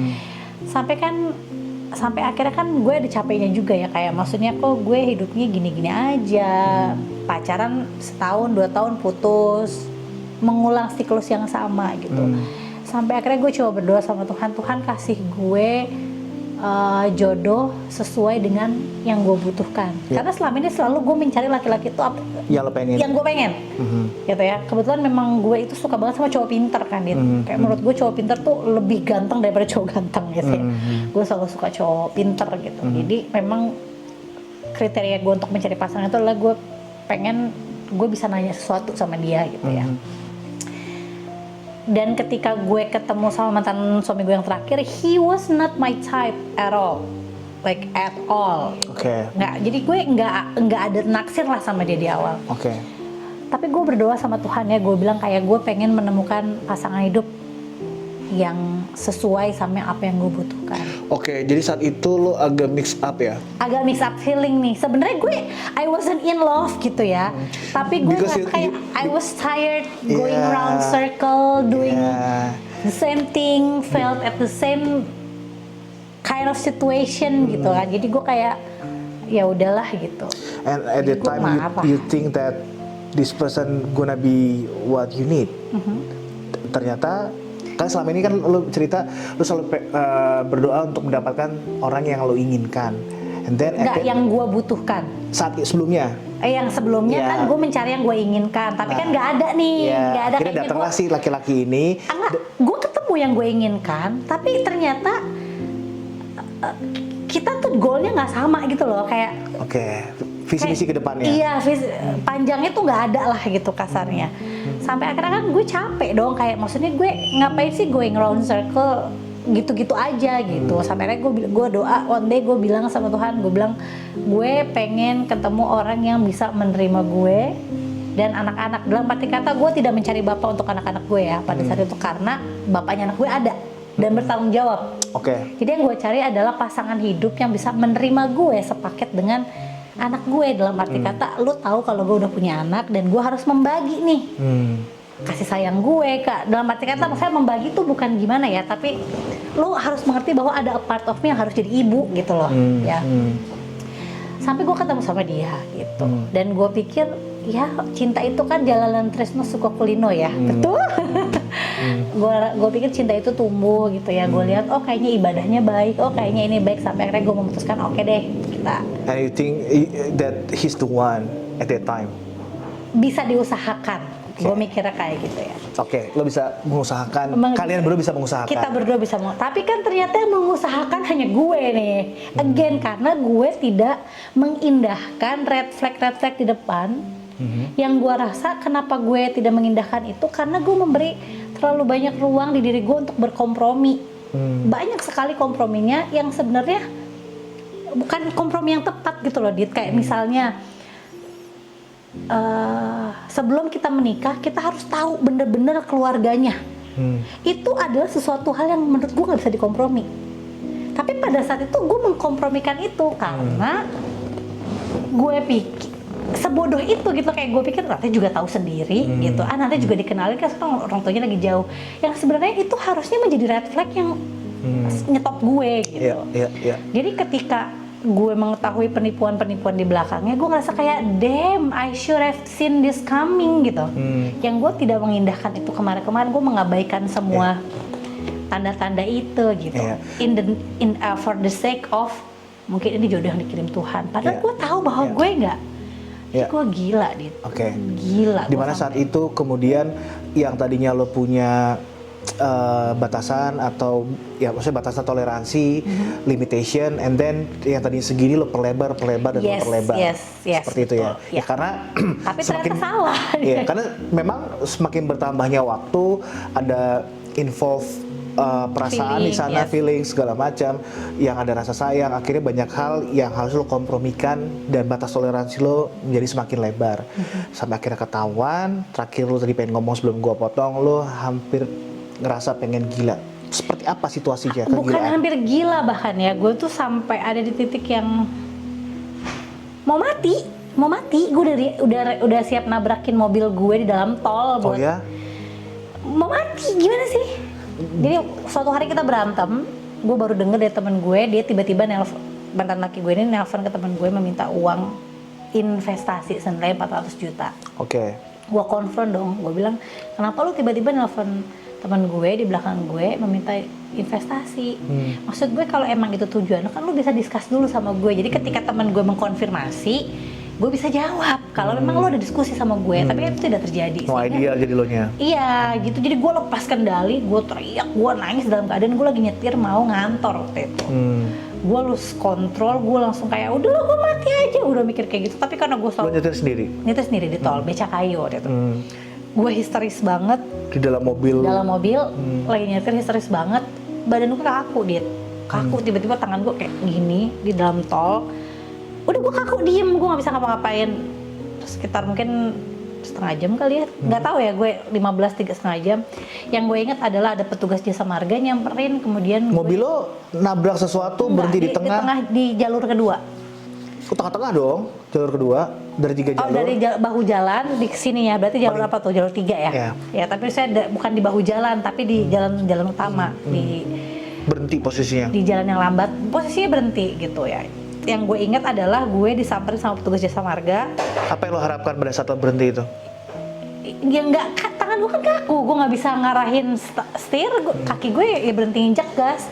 Sampai akhirnya kan gue ada capeknya juga ya, kayak maksudnya kok gue hidupnya gini-gini aja, pacaran setahun 2 tahun putus, mengulang siklus yang sama gitu. Sampai akhirnya gue coba berdoa sama Tuhan, Tuhan kasih gue jodoh sesuai dengan yang gue butuhkan. Karena selama ini selalu gue mencari laki-laki itu apa yang lo pengen, yang gue pengen, gitu ya. Kebetulan memang gue itu suka banget sama cowok pinter kan, gitu. Kayak menurut gue cowok pinter tuh lebih ganteng daripada cowok ganteng gitu ya. Gue selalu suka cowok pinter gitu. Jadi memang kriteria gue untuk mencari pasangan itu adalah gue pengen gue bisa nanya sesuatu sama dia gitu ya. Dan ketika gue ketemu sama mantan suami gue yang terakhir, he was not my type at all, like at all. Nggak, jadi gue nggak ada naksir lah sama dia di awal. Tapi gue berdoa sama Tuhan ya, gue bilang kayak gue pengen menemukan pasangan hidup yang sesuai sama apa yang gue butuhkan. Jadi saat itu lo agak mix up ya? Agak mix up feeling nih. Sebenarnya gue I wasn't in love gitu ya. Tapi gue kayak I was tired going around circle doing the same thing, felt at the same kind of situation gitu kan. Jadi gue kayak ya udahlah gitu. And at the time you think that this person gonna be what you need. Ternyata kan selama ini kan lo cerita lo selalu berdoa untuk mendapatkan orang yang lo inginkan, and then yang gue butuhkan saat sebelumnya. Yang sebelumnya kan gue mencari yang gue inginkan, tapi kan nggak ada nih, nggak ada. Akhirnya datanglah si laki-laki ini. Gue ketemu yang gue inginkan, tapi ternyata kita tuh goalnya nggak sama gitu loh, kayak. Visi misi ke depannya. Iya, panjangnya tuh nggak ada lah gitu kasarnya. Sampai akhirnya kan gue capek dong, kayak maksudnya gue ngapain sih going round circle gitu-gitu aja gitu. Sampai akhirnya gue doa, one day gue bilang sama Tuhan, gue bilang gue pengen ketemu orang yang bisa menerima gue dan anak-anak. Dalam arti kata gue tidak mencari bapak untuk anak-anak gue ya pada saat itu, karena bapaknya anak gue ada dan bertanggung jawab. Jadi yang gue cari adalah pasangan hidup yang bisa menerima gue sepaket dengan anak gue. Dalam arti kata, lu tahu kalau gue udah punya anak dan gue harus membagi nih kasih sayang gue, Kak. Dalam arti kata, saya membagi tuh bukan gimana ya, tapi lu harus mengerti bahwa ada a part of me yang harus jadi ibu gitu loh, ya. Sampai gue ketemu sama dia gitu, dan gue pikir ya cinta itu kan jalanan tresno suka kulino ya, betul. Gue pikir cinta itu tumbuh gitu ya. Gue lihat oh kayaknya ibadahnya baik, oh kayaknya ini baik, sampai akhirnya gue memutuskan oke deh kita. And you think that he's the one at that time? Bisa diusahakan. Gue mikirnya kayak gitu ya. Lo bisa mengusahakan. Kalian berdua bisa mengusahakan. Kita berdua bisa tapi kan ternyata yang mengusahakan hanya gue nih. Again, karena gue tidak mengindahkan red flag di depan. Yang gue rasa kenapa gue tidak mengindahkan itu karena gue memberi terlalu banyak ruang di diri gue untuk berkompromi. Banyak sekali komprominya yang sebenarnya bukan kompromi yang tepat gitu loh, Dit. Kayak misalnya sebelum kita menikah kita harus tahu bener-bener keluarganya. Itu adalah sesuatu hal yang menurut gue nggak bisa dikompromi. Tapi pada saat itu gue mengkompromikan itu karena gue pikir sebodoh itu gitu, kayak gue pikir nanti juga tahu sendiri gitu, nanti juga dikenalin kan sekarang orang tuanya lagi jauh, yang sebenarnya itu harusnya menjadi red flag yang nyetop gue gitu. Jadi ketika gue mengetahui penipuan-penipuan di belakangnya, gue ngerasa kayak damn, I should have seen this coming gitu. Yang gue tidak mengindahkan itu kemarin-kemarin, gue mengabaikan semua tanda-tanda itu gitu. For the sake of mungkin ini jodoh yang dikirim Tuhan. Padahal gue tahu bahwa gue nggak. Gue gila, Dit. Gila. Dimana saat itu kemudian yang tadinya lo punya batasan atau ya maksudnya batasan toleransi, limitation, and then yang tadinya segini lo perlebar dan perlebar. Seperti itu ya. Ya karena tapi ternyata salah. Karena memang semakin bertambahnya waktu, ada involve perasaan di sana, yes. feeling segala macam, yang ada rasa sayang. Akhirnya banyak hal yang harus lo kompromikan dan batas toleransi lo menjadi semakin lebar. Sampai akhirnya ketahuan. Terakhir lo tadi pengen ngomong sebelum gua potong, lo hampir ngerasa pengen gila. Seperti apa situasinya? Bukan Kegilaan? hampir gila bahkan ya, gue tuh sampai ada di titik yang mau mati. Gue udah siap nabrakin mobil gue di dalam tol Oh buat ya? mau mati. Gimana sih? Jadi suatu hari kita berantem, gue baru denger dari temen gue, dia tiba-tiba mantan laki gue ini nelpon ke temen gue meminta uang investasi senilai 400 juta. Oke. Gue konfront dong, gue bilang kenapa lu tiba-tiba nelpon teman gue di belakang gue meminta investasi. Maksud gue kalau emang itu tujuan kan lu bisa discuss dulu sama gue. Jadi ketika teman gue mengkonfirmasi, gue bisa jawab kalau memang lu ada diskusi sama gue. Tapi kan itu tidak terjadi. Mau ideal jadi lo nya? Iya gitu, jadi gue lepas kendali, gue teriak, gue nangis dalam keadaan gue lagi nyetir mau ngantor waktu itu. Gue lose kontrol, gue langsung kayak udah lah gue mati aja, udah mikir kayak gitu. Tapi karena gue Lo selalu nyetir sendiri? nyetir sendiri di tol, becak kayu waktu itu. Gue histeris banget Di dalam mobil? lagi nyetir, histeris banget. Badan gue kaku, kaku. Tiba-tiba tangan gue kayak gini di dalam tol. Udah gue kaku, diem, gue nggak bisa ngapa-ngapain. Sekitar mungkin setengah jam kali ya, nggak tahu ya, gue 15 setengah jam. Yang gue ingat adalah ada petugas jasa marga nyamperin, kemudian Mobil lo nabrak sesuatu, berhenti di tengah? di jalur kedua. Tengah-tengah dong, jalur kedua dari 3 jalur. Oh, dari bahu jalan di sini ya, berarti jalur apa tuh? Jalur 3 ya? Iya. Ya, tapi saya bukan di bahu jalan, tapi di jalan utama, Berhenti posisinya? di jalan yang lambat, posisinya berhenti gitu ya. Yang gue ingat adalah gue disamperin sama petugas jasa marga. Apa yang lo harapkan pada saat lo berhenti itu? Ya nggak, tangan gue kan kaku, gue nggak bisa ngarahin setir, kaki gue ya berhenti injak gas.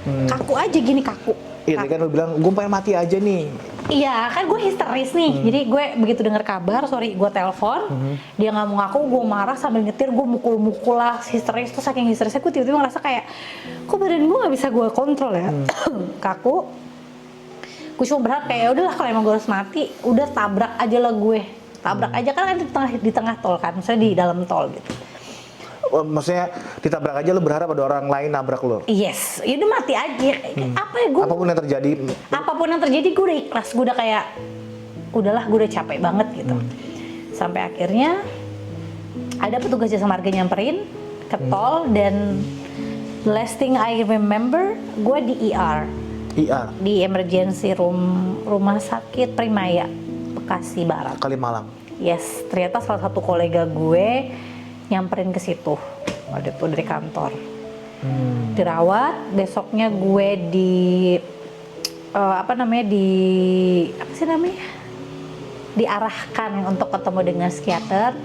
Kaku aja gini, kaku. Iya, tadi kan lo bilang, gue pengen mati aja nih. Iya, kan gue histeris nih. Jadi gue begitu dengar kabar, gue telepon, dia nggak mau ngaku, gue marah sambil nyetir, gue mukul-mukul lah, histeris. Terus saking histerisnya gue tiba-tiba ngerasa kayak, kok badan gue nggak bisa gue kontrol ya, kaku. Gue cuma berharap kayak udahlah kalau emang gue harus mati, udah tabrak aja lah gue, tabrak aja kan di tengah tol kan, misalnya di dalam tol gitu. Maksudnya ditabrak aja, lo berharap ada orang lain nabrak lo? Yes, ya udah mati aja. Apa ya gue? Apapun yang terjadi, gue udah ikhlas, gue udah kayak, udahlah gue udah capek banget gitu. Sampai akhirnya ada petugas jasa marga nyamperin ke tol dan the last thing I remember, gue di ER. Di emergency room rumah sakit Primaya, Bekasi Barat. Kalimalang. Yes, ternyata salah satu kolega gue nyamperin ke situ. Ada tuh dari kantor. Dirawat, besoknya gue diarahkan untuk ketemu dengan psikiater.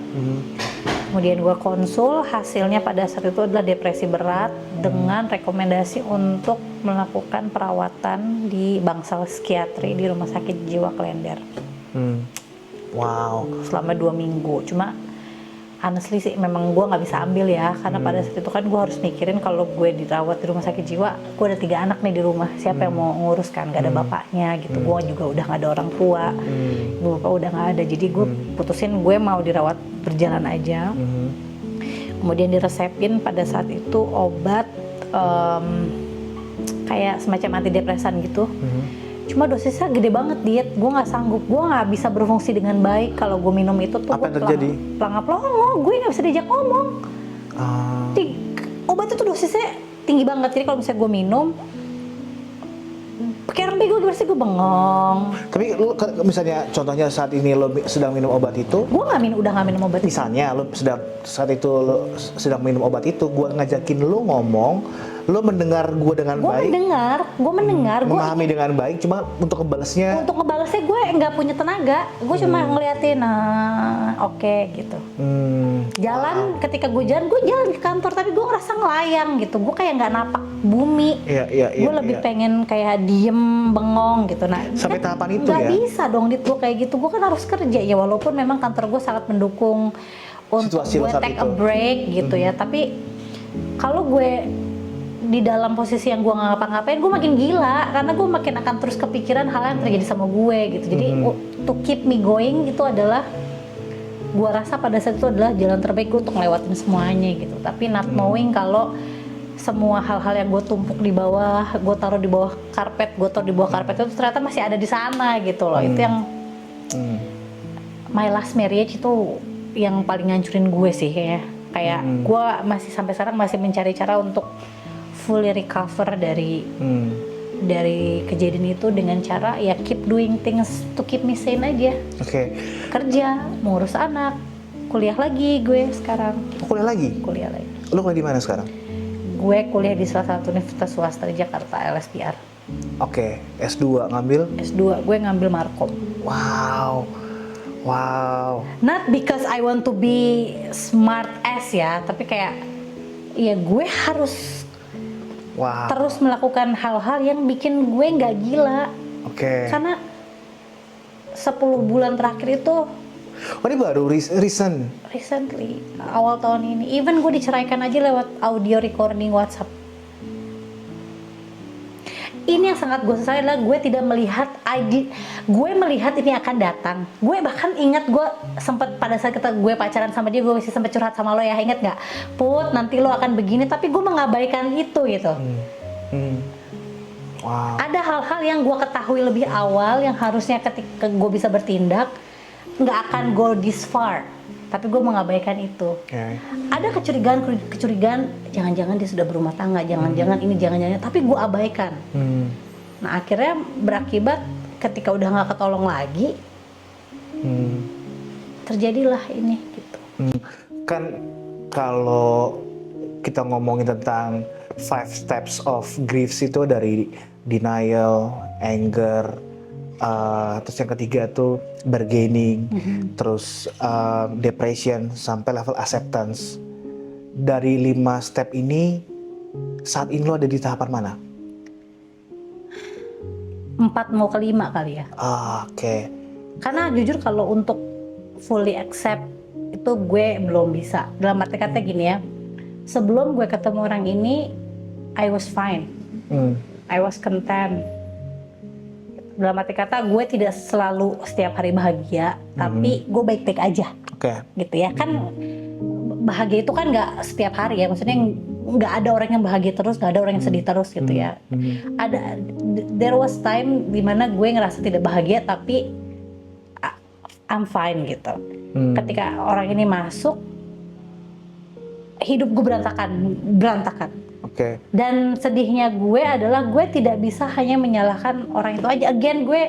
Kemudian gue konsul, hasilnya pada saat itu adalah depresi berat dengan rekomendasi untuk melakukan perawatan di bangsal psikiatri di Rumah Sakit Jiwa Klender. Wow. Selama 2 minggu. Cuma honestly sih memang gue nggak bisa ambil ya, karena pada saat itu kan gue harus mikirin kalau gue dirawat di Rumah Sakit Jiwa, gue ada 3 anak nih di rumah, siapa yang mau ngurus kan, gak ada bapaknya gitu. Gue juga udah gak ada orang tua, ibu bapak udah gak ada, jadi gue putusin gue mau dirawat berjalan aja. Kemudian diresepin pada saat itu obat kayak semacam antidepresan gitu. Cuma dosisnya gede banget, diet. Gue nggak sanggup, gue nggak bisa berfungsi dengan baik kalau gue minum itu tuh. Apa yang terjadi? Pelangap-pelongo, gue nggak bisa diajak ngomong. Obat itu dosisnya tinggi banget, jadi kalau misalnya gue minum, kayak orang bego, gimana sih, gue bengong. Tapi lu misalnya contohnya saat ini lo sedang minum obat itu, gue udah nggak minum obat. Misalnya lo saat itu lo sedang minum obat itu, gue ngajakin lo ngomong, lo mendengar gue dengan baik. Gue mendengar, memahami dengan baik, cuma untuk ngebalesnya gue nggak punya tenaga, gue cuma ngeliatin, oke, gitu. Jalan, ketika gue jalan ke kantor, tapi gue ngerasa ngelayang gitu, gue kayak nggak napak bumi. Gue lebih pengen kayak diem, bengong gitu. Nah, sampai kan tahapan itu nggak bisa dong dit gue kayak gitu, gue kan harus kerja ya, walaupun memang kantor gue sangat mendukung untuk situasi gue take a break gitu ya, tapi kalau gue di dalam posisi yang gue nggak ngapa-ngapain, gue makin gila karena gue makin akan terus kepikiran hal yang terjadi sama gue gitu. Jadi to keep me going itu adalah, gue rasa pada saat itu adalah jalan terbaik gue untuk ngelewatin semuanya gitu. Tapi not knowing kalau semua hal-hal yang gue tumpuk di bawah, gue taruh di bawah karpet, itu ternyata masih ada di sana gitu loh. Itu yang my last marriage itu yang paling ngancurin gue sih kayaknya. Kayak gue masih sampai sekarang masih mencari cara untuk fully recover dari kejadian itu dengan cara ya keep doing things to keep me sane aja. Oke. Kerja, mengurus anak, kuliah lagi gue sekarang. Kuliah lagi? Kuliah lagi. Lu kuliah di mana sekarang? Gue kuliah di salah satu universitas swasta di Jakarta, LSPR. Oke, S2 ngambil? S2 gue ngambil Markom. Wow. Not because I want to be smart as ya, tapi kayak ya gue harus terus melakukan hal-hal yang bikin gue nggak gila. Oke. Karena 10 bulan terakhir itu ini baru recently, awal tahun ini. Even gue diceraikan aja lewat audio recording WhatsApp. Ini yang sangat gue sesali adalah gue tidak melihat gue melihat ini akan datang. Gue bahkan ingat gue sempat pada saat gue pacaran sama dia, gue masih sempat curhat sama lo ya, inget nggak? Put, nanti lo akan begini, tapi gue mengabaikan itu gitu. Wow. Ada hal-hal yang gue ketahui lebih awal yang harusnya ketika gue bisa bertindak nggak akan go this far, tapi gue mengabaikan itu. Okay. Ada kecurigaan, jangan-jangan dia sudah berumah tangga, jangan-jangan ini, jangan-jangan, tapi gue abaikan. Nah akhirnya berakibat ketika udah nggak ketolong lagi, terjadilah ini gitu. Kan kalau kita ngomongin tentang 5 steps of grief itu dari denial, anger, terus yang ketiga tuh bargaining, terus depression sampai level acceptance. Dari 5 step ini, saat ini lo ada di tahapan mana? 4 mau ke 5 kali ya. Oke. Karena jujur kalau untuk fully accept itu gue belum bisa. Dalam arti kata gini ya, sebelum gue ketemu orang ini, I was fine, I was content. Dalam arti kata gue tidak selalu setiap hari bahagia, tapi gue baik-baik aja. Gitu ya kan, bahagia itu kan nggak setiap hari ya, maksudnya nggak ada orang yang bahagia terus, nggak ada orang yang sedih terus gitu ya. There was time dimana gue ngerasa tidak bahagia tapi I'm fine gitu. Ketika orang ini masuk, hidup gue berantakan. Dan sedihnya gue adalah gue tidak bisa hanya menyalahkan orang itu aja. Again gue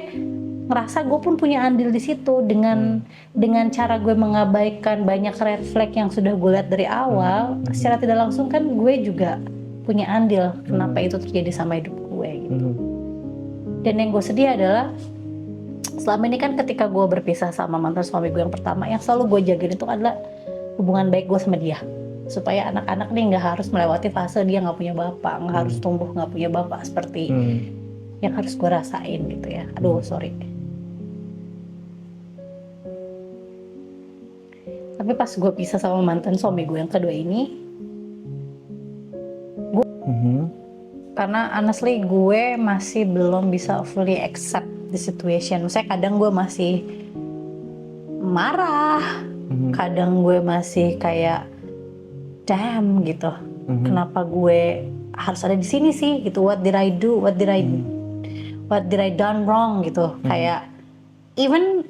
ngerasa gue pun punya andil di situ dengan cara gue mengabaikan banyak red flag yang sudah gue lihat dari awal. Secara tidak langsung kan gue juga punya andil kenapa itu terjadi sama hidup gue gitu. Dan yang gue sedih adalah selama ini kan ketika gue berpisah sama mantan suami gue yang pertama, yang selalu gue jagain itu adalah hubungan baik gue sama dia, supaya anak-anak nih nggak harus melewati fase dia nggak punya bapak, nggak harus tumbuh nggak punya bapak seperti yang harus gue rasain gitu ya. Aduh sorry. Tapi pas gue pisah sama mantan suami gue yang kedua ini, karena honestly gue masih belum bisa fully accept the situation. Maksudnya kadang gue masih marah, kadang gue masih kayak damn gitu, kenapa gue harus ada di sini sih gitu, what did I do, what did I done wrong gitu. Kayak even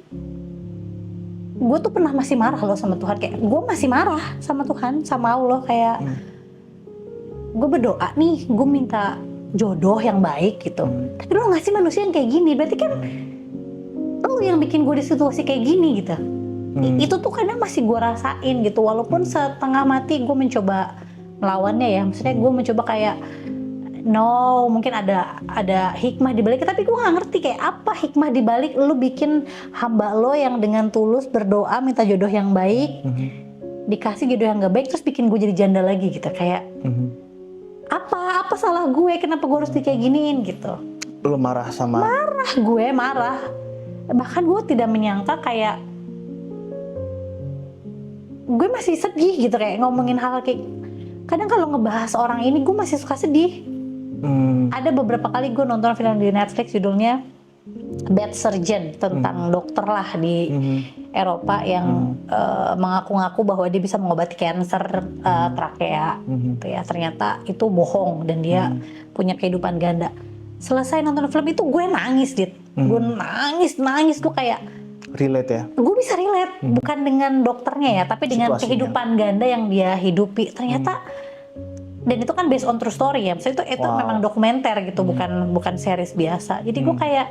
gue tuh pernah masih marah loh sama Tuhan, kayak gue masih marah sama Tuhan, sama Allah, kayak gue berdoa nih, gue minta jodoh yang baik gitu, tapi lo ngasih manusia yang kayak gini, berarti kan lo yang bikin gue di situasi kayak gini gitu. Itu tuh kadang masih gue rasain gitu, walaupun setengah mati gue mencoba melawannya ya, maksudnya gue mencoba kayak no, mungkin ada hikmah di balik, tapi gue nggak ngerti kayak apa hikmah di balik lo bikin hamba lo yang dengan tulus berdoa minta jodoh yang baik, dikasih jodoh yang gak baik, terus bikin gue jadi janda lagi gitu. Kayak apa salah gue, kenapa gue harus kayak giniin gitu. Lo marah sama? Gue marah, bahkan gue tidak menyangka kayak gue masih sedih gitu, kayak ngomongin hal kayak kadang kalau ngebahas orang ini gue masih suka sedih. Ada beberapa kali gue nonton film di Netflix judulnya bed surgeon, tentang dokter lah di Eropa yang mengaku-ngaku bahwa dia bisa mengobati kanker trakea gitu ya. Ternyata itu bohong dan dia punya kehidupan ganda. Selesai nonton film itu gue nangis, gue nangis, gue kayak relate ya. gue bisa relate, bukan dengan dokternya ya, tapi dengan Situasinya. kehidupan ganda yang dia hidupi. Ternyata dan itu kan based on true story ya, maksudnya itu Wow. memang dokumenter gitu, bukan series biasa. Jadi gue kayak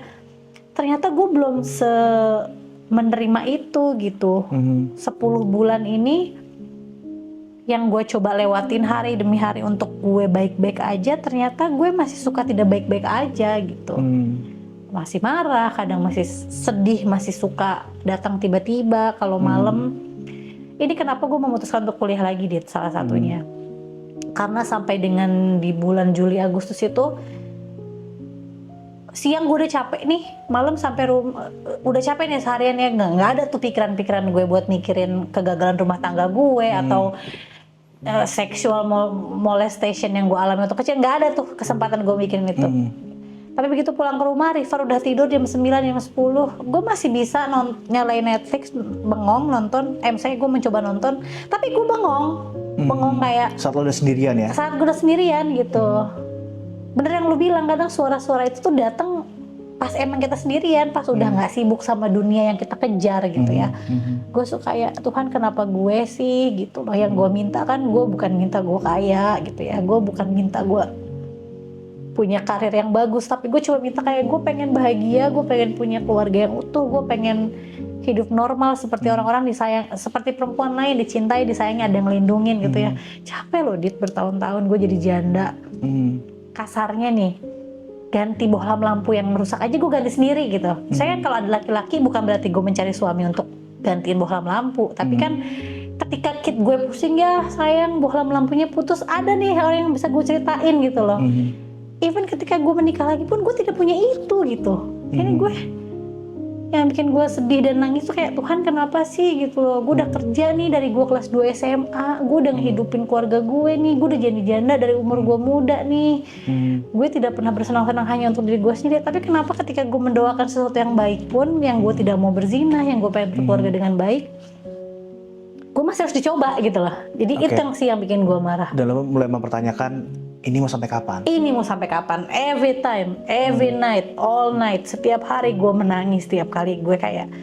ternyata gue belum menerima itu gitu. 10 bulan ini yang gue coba lewatin hari demi hari untuk gue baik-baik aja, ternyata gue masih suka tidak baik-baik aja gitu. Masih marah, kadang masih sedih, masih suka datang tiba-tiba kalau malam. Ini kenapa gue memutuskan untuk kuliah lagi, Dit, salah satunya. Karena sampai dengan di bulan Juli Agustus itu siang gue udah capek nih, malam sampai udah capek nih seharian ya, nggak ada tuh pikiran-pikiran gue buat mikirin kegagalan rumah tangga gue atau sexual molestation yang gue alami waktu kecil, nggak ada tuh kesempatan gue mikirin itu. Tapi begitu pulang ke rumah, River udah tidur jam 9, jam 10, gue masih bisa nyalain Netflix, bengong nonton, misalnya gue mencoba nonton, tapi gue bengong kayak Saat lo udah sendirian ya? saat gue udah sendirian gitu. Bener yang lu bilang, kadang suara-suara itu tuh datang pas emang kita sendirian, pas udah nggak sibuk sama dunia yang kita kejar gitu ya. Gue suka ya, Tuhan kenapa gue sih gitu loh, yang gue minta kan gue bukan minta gue kaya gitu ya, gue bukan minta gue punya karir yang bagus, tapi gue cuma minta kayak gue pengen bahagia, gue pengen punya keluarga yang utuh, gue pengen hidup normal seperti orang-orang disayang, seperti perempuan lain, dicintai, disayangi, ada yang ngelindungin gitu ya. Capek loh, Dit, bertahun-tahun gue jadi janda. Kasarnya nih, ganti bohlam lampu yang merusak aja gue ganti sendiri gitu. Misalnya kan kalau ada laki-laki bukan berarti gue mencari suami untuk gantiin bohlam lampu, tapi kan ketika kid gue pusing, ya sayang bohlam lampunya putus, ada nih orang yang bisa gue ceritain gitu loh. Even ketika gue menikah lagi pun gue tidak punya itu gitu. Kayaknya gue yang bikin gue sedih dan nangis tuh kayak, Tuhan kenapa sih gitu loh. Gue udah kerja nih dari gue kelas 2 SMA, gue udah ngehidupin keluarga gue nih, gue udah jadi janda dari umur gue muda nih. Gue tidak pernah bersenang-senang hanya untuk diri gue sendiri, tapi kenapa ketika gue mendoakan sesuatu yang baik pun, yang gue tidak mau berzinah, yang gue pengen berkeluarga dengan baik, gue masih harus dicoba gitu loh. Jadi itu yang sih yang bikin gue marah. Dan lo mulai mempertanyakan, ini mau sampai kapan? Ini mau sampai kapan? Every time, every night, all night, setiap hari gue menangis, setiap kali gue kayak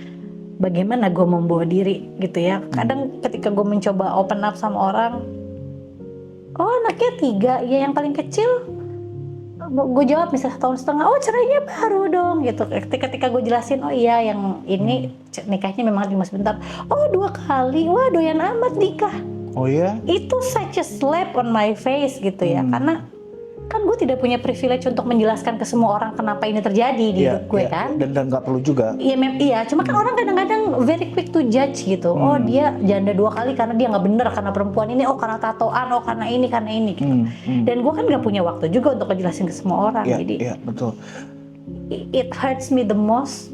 bagaimana gue membawa diri gitu ya. Kadang ketika gue mencoba open up sama orang, oh anaknya 3, ya yang paling kecil gue jawab misalnya 1,5 tahun, oh cerainya baru dong gitu. Ketika gue jelasin, oh iya yang ini nikahnya memang cuma sebentar, oh 2 kali, wah doyan amat nikah. Oh iya? Itu such a slap on my face gitu ya, karena kan gue tidak punya privilege untuk menjelaskan ke semua orang kenapa ini terjadi di hidup gue kan. Dan nggak perlu juga. Iya, cuma kan orang kadang-kadang very quick to judge gitu. Oh dia janda 2 kali karena dia nggak bener, karena perempuan ini, oh karena tatoan, oh karena ini gitu. Dan gue kan nggak punya waktu juga untuk ngejelasin ke semua orang. Jadi Iya, betul. it hurts me the most.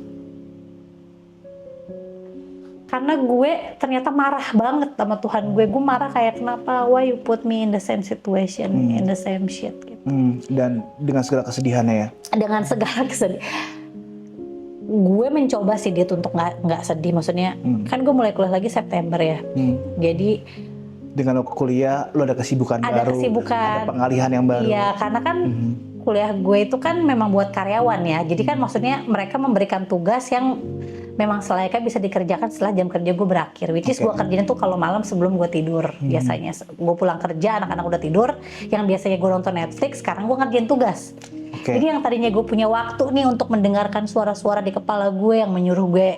Karena gue ternyata marah banget sama Tuhan gue marah kayak, kenapa, why you put me in the same situation, in the same shit gitu. Dan dengan segala kesedihannya ya? Dengan segala kesedihan, gue mencoba sih dia untuk nggak sedih, maksudnya kan gue mulai kuliah lagi September ya, jadi dengan lo kuliah, lo ada kesibukan ada baru, kesibukan, ada pengalihan yang baru. Iya, karena kan kuliah gue itu kan memang buat karyawan ya, jadi kan maksudnya mereka memberikan tugas yang memang selayaknya bisa dikerjakan setelah jam kerja gue berakhir, which is gue kerjain tuh kalau malam sebelum gue tidur. Biasanya gue pulang kerja, anak-anak udah tidur, yang biasanya gue nonton Netflix, sekarang gue ngerjain tugas. Jadi yang tadinya gue punya waktu nih untuk mendengarkan suara-suara di kepala gue yang menyuruh gue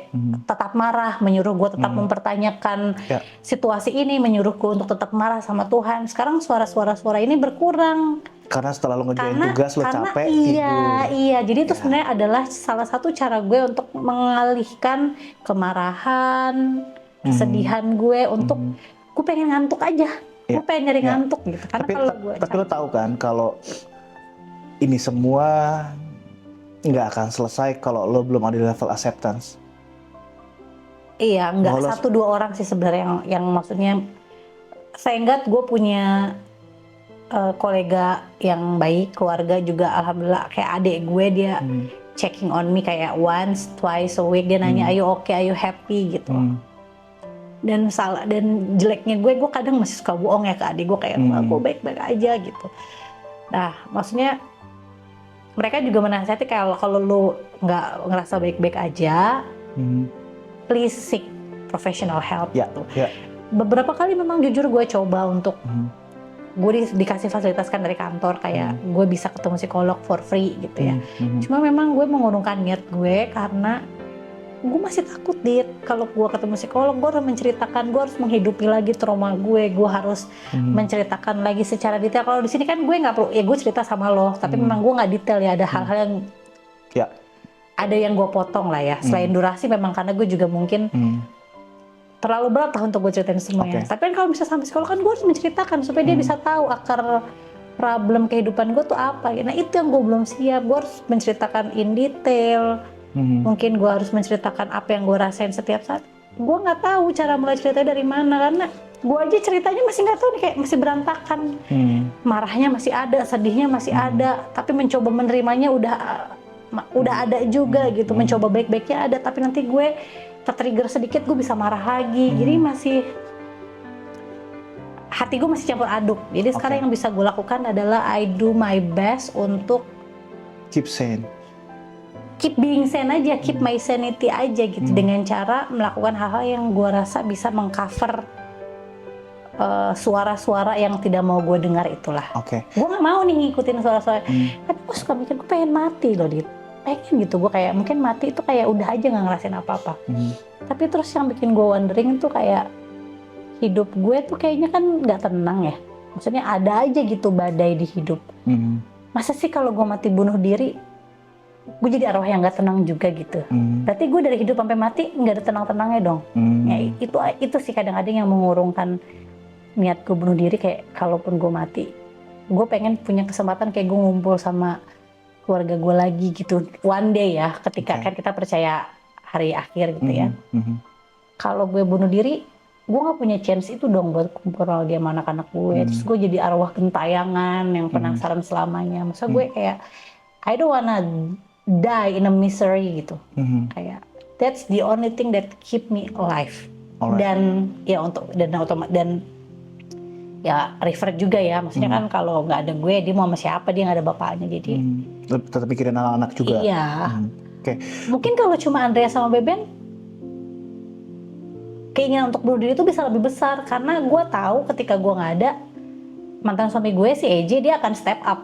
tetap marah, menyuruh gue tetap mempertanyakan situasi ini, menyuruh gue untuk tetap marah sama Tuhan. Sekarang suara-suara ini berkurang. Karena setelah lo ngerjain tugas, lo capek, Iya. Jadi itu sebenarnya adalah salah satu cara gue untuk mengalihkan kemarahan, kesedihan gue untuk gue pengen ngantuk aja. Gue pengen nyari ngantuk gitu. Karena tapi lo tahu kan kalau ini semua nggak akan selesai kalau lo belum ada di level acceptance. Iya, nggak 1-2 orang sih sebenarnya yang maksudnya, seingat gue punya kolega yang baik, keluarga juga alhamdulillah, kayak adik gue dia checking on me kayak once, twice a week. Dia nanya, are you okay, are you happy gitu. Dan jeleknya gue kadang masih suka bohong ya ke adik gue kayak, gue baik-baik aja gitu. Nah, maksudnya mereka juga menasihati kalau lu nggak ngerasa baik-baik aja, please seek professional help gitu. Beberapa kali memang jujur gue coba untuk gue dikasih fasilitas kan dari kantor kayak gue bisa ketemu psikolog for free gitu ya. Cuma memang gue mengurungkan niat gue karena gue masih takut kalau gue ketemu psikolog gue harus menceritakan, gue harus menghidupi lagi trauma gue harus menceritakan lagi secara detail. Kalau di sini kan gue nggak perlu, ya gue cerita sama lo, tapi memang gue nggak detail ya, ada hal-hal yang ada yang gue potong lah ya. Selain durasi memang karena gue juga mungkin terlalu berat lah untuk gue ceritain semuanya. Tapi kan kalau bisa sampai psikolog kan gue harus menceritakan supaya dia bisa tahu akar problem kehidupan gue tuh apa. Nah itu yang gue belum siap. Gue harus menceritakan in detail. Mungkin gue harus menceritakan apa yang gue rasain setiap saat. Gue nggak tahu cara mulai cerita dari mana karena gue aja ceritanya masih nggak tahu nih, kayak masih berantakan. Marahnya masih ada, sedihnya masih ada. Tapi mencoba menerimanya udah ada juga gitu. Mencoba baik-baiknya ada. Tapi nanti gue tertrigger sedikit gue bisa marah lagi. Jadi hati gue masih campur aduk. Jadi sekarang yang bisa gue lakukan adalah I do my best untuk keep sane, keep being sane aja, keep my sanity aja gitu, dengan cara melakukan hal-hal yang gue rasa bisa mengcover suara-suara yang tidak mau gue dengar itulah. Gue nggak mau nih ngikutin suara-suara. Tapi gue suka mikir gue pengen mati loh, pengen gitu. Gue kayak mungkin mati itu kayak udah aja nggak ngerasain apa-apa. Tapi terus yang bikin gue wondering tuh kayak hidup gue tuh kayaknya kan nggak tenang ya. Maksudnya ada aja gitu badai di hidup. Masa sih kalau gue mati bunuh diri, gue jadi arwah yang nggak tenang juga gitu. Berarti gue dari hidup sampai mati nggak ada tenang-tenangnya dong. Ya, itu sih kadang-kadang yang mengurungkan niat gue bunuh diri. Kayak kalaupun gue mati, gue pengen punya kesempatan kayak gue ngumpul sama keluarga gue lagi gitu one day ya, ketika kan kita percaya hari akhir gitu ya. Kalau gue bunuh diri, gue nggak punya chance itu dong buat kumpul dia sama anak-anak gue. Terus gue jadi arwah gentayangan yang penasaran selamanya. Masa gue kayak I don't wanna die in a misery gitu. Kayak that's the only thing that keep me alive. Dan ya dan ya River juga ya, maksudnya kan kalau nggak ada gue, dia mau sama siapa, dia nggak ada bapaknya, jadi tetap pikirin anak-anak juga. Iya. Mungkin kalau cuma Andrea sama Beben, keinginan untuk bunuh diri itu bisa lebih besar, karena gue tahu ketika gue nggak ada, mantan suami gue si EJ dia akan step up,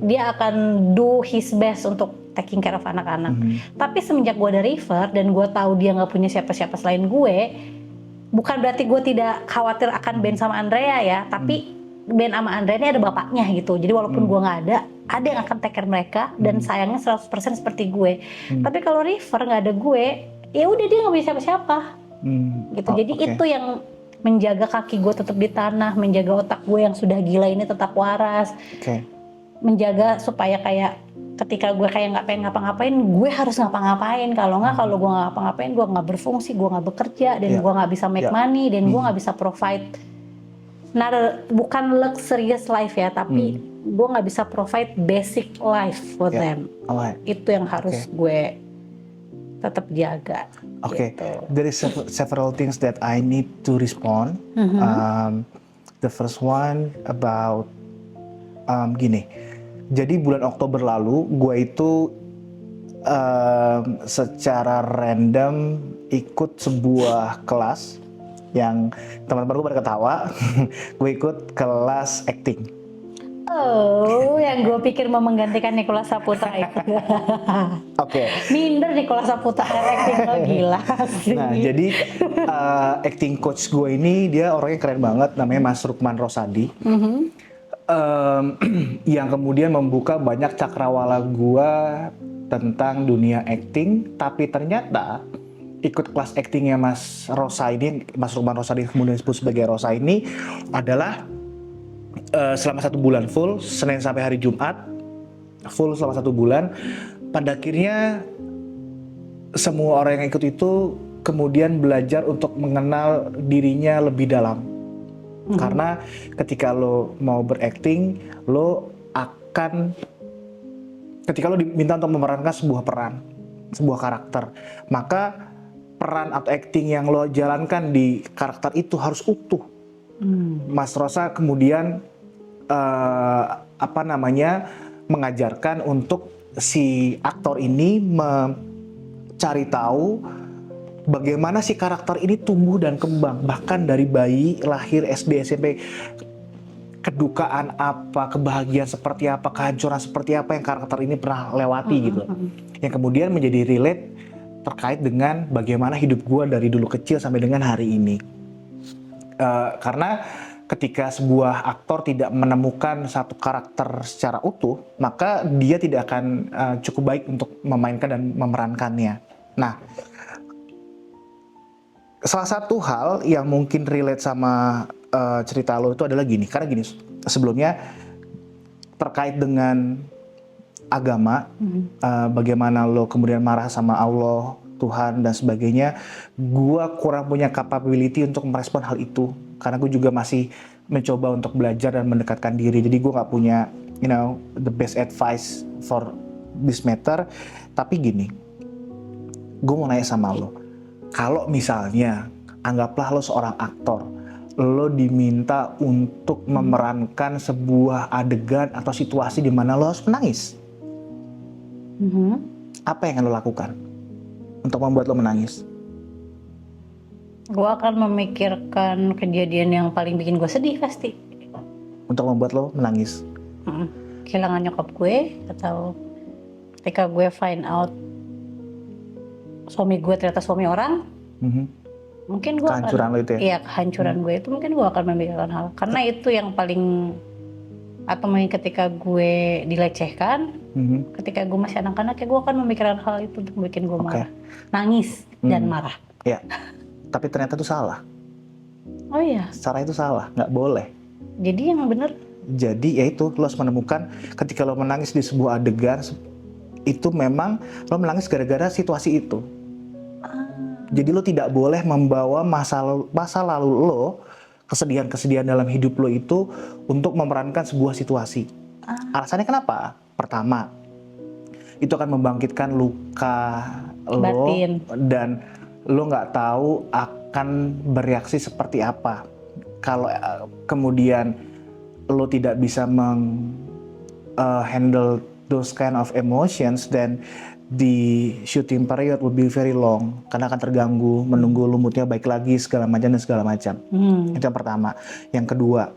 dia akan do his best untuk taking care of anak-anak. Tapi semenjak gue ada River dan gue tahu dia nggak punya siapa-siapa selain gue, bukan berarti gue tidak khawatir akan Ben sama Andrea ya, tapi Ben sama Andrea ini ada bapaknya gitu. Jadi walaupun gue nggak ada yang akan take care mereka dan sayangnya 100% seperti gue. Tapi kalau River nggak ada gue, ya udah dia nggak punya siapa-siapa. Gitu. Jadi itu yang menjaga kaki gue tetap di tanah, menjaga otak gue yang sudah gila ini tetap waras, menjaga supaya kayak ketika gue kayak nggak pengen ngapa-ngapain, gue harus ngapa-ngapain. Kalau nggak, kalau gue nggak ngapa-ngapain, gue nggak berfungsi, gue nggak bekerja, dan gue nggak bisa make money, dan gue nggak bisa provide. Nah, bukan luxurious life ya, tapi gue nggak bisa provide basic life for them. Itu yang harus gue tetap jaga. Gitu. There is several things that I need to respond. The first one about gini. Jadi bulan Oktober lalu, gue itu secara random ikut sebuah kelas yang teman-teman gue pada ketawa. Gue ikut kelas acting. Oh, yang gue pikir mau menggantikan Nicholas Saputra itu. Minder Nicholas Saputra acting, lo gila sih. Nah, jadi acting coach gue ini dia orangnya keren banget, namanya Mas Rukman Rosadi. Yang kemudian membuka banyak cakrawala gua tentang dunia acting, tapi ternyata ikut kelas actingnya Mas Rosa ini, Mas Rukman Rosadi kemudian disebut sebagai Rosa ini adalah selama 1 bulan full, Senin sampai hari Jumat, full selama 1 bulan. Pada akhirnya semua orang yang ikut itu kemudian belajar untuk mengenal dirinya lebih dalam. Karena ketika lo mau berakting, lo akan ketika lo diminta untuk memerankan sebuah peran, sebuah karakter, maka peran atau acting yang lo jalankan di karakter itu harus utuh. Mas Rosa kemudian mengajarkan untuk si aktor ini mencari tahu bagaimana si karakter ini tumbuh dan kembang, bahkan dari bayi, lahir, SD, SMP, kedukaan apa, kebahagiaan seperti apa, kehancuran seperti apa yang karakter ini pernah lewati gitu. Yang kemudian menjadi relate terkait dengan bagaimana hidup gue dari dulu kecil sampai dengan hari ini. Karena ketika sebuah aktor tidak menemukan satu karakter secara utuh, maka dia tidak akan cukup baik untuk memainkan dan memerankannya. Nah, salah satu hal yang mungkin relate sama cerita lo itu adalah gini, karena gini, sebelumnya terkait dengan agama, bagaimana lo kemudian marah sama Allah, Tuhan dan sebagainya, gua kurang punya capability untuk merespon hal itu, karena gue juga masih mencoba untuk belajar dan mendekatkan diri, jadi gue nggak punya, the best advice for this matter. Tapi gini, gue mau nanya sama lo, kalau misalnya anggaplah lo seorang aktor, lo diminta untuk memerankan sebuah adegan atau situasi di mana lo harus menangis, apa yang akan lo lakukan untuk membuat lo menangis? Gue akan memikirkan kejadian yang paling bikin gue sedih pasti. Untuk membuat lo menangis? Kehilangan nyokap gue, atau ketika gue find out suami gue ternyata suami orang, mungkin gue kehancuran lo itu ya? Iya, kehancuran gue itu mungkin gue akan memikirkan hal. Karena itu yang paling, atau mungkin ketika gue dilecehkan, ketika gue masih anak-anak, ya gue akan memikirkan hal itu untuk bikin gue marah, nangis dan marah. Ya, tapi ternyata itu salah. Oh iya. Cara itu salah, nggak boleh. Jadi yang benar. Jadi ya itu, lo harus menemukan ketika lo menangis di sebuah adegan, itu memang lo menangis gara-gara situasi itu. Jadi lo tidak boleh membawa masa lalu lo, kesedihan-kesedihan dalam hidup lo itu untuk memerankan sebuah situasi. Alasannya kenapa? Pertama, itu akan membangkitkan luka batin lo dan lo nggak tahu akan bereaksi seperti apa. Kalau kemudian lo tidak bisa handle those kind of emotions, then the shooting period will be very long, karena akan terganggu, menunggu lumutnya baik lagi segala macam. Itu yang pertama. Yang kedua,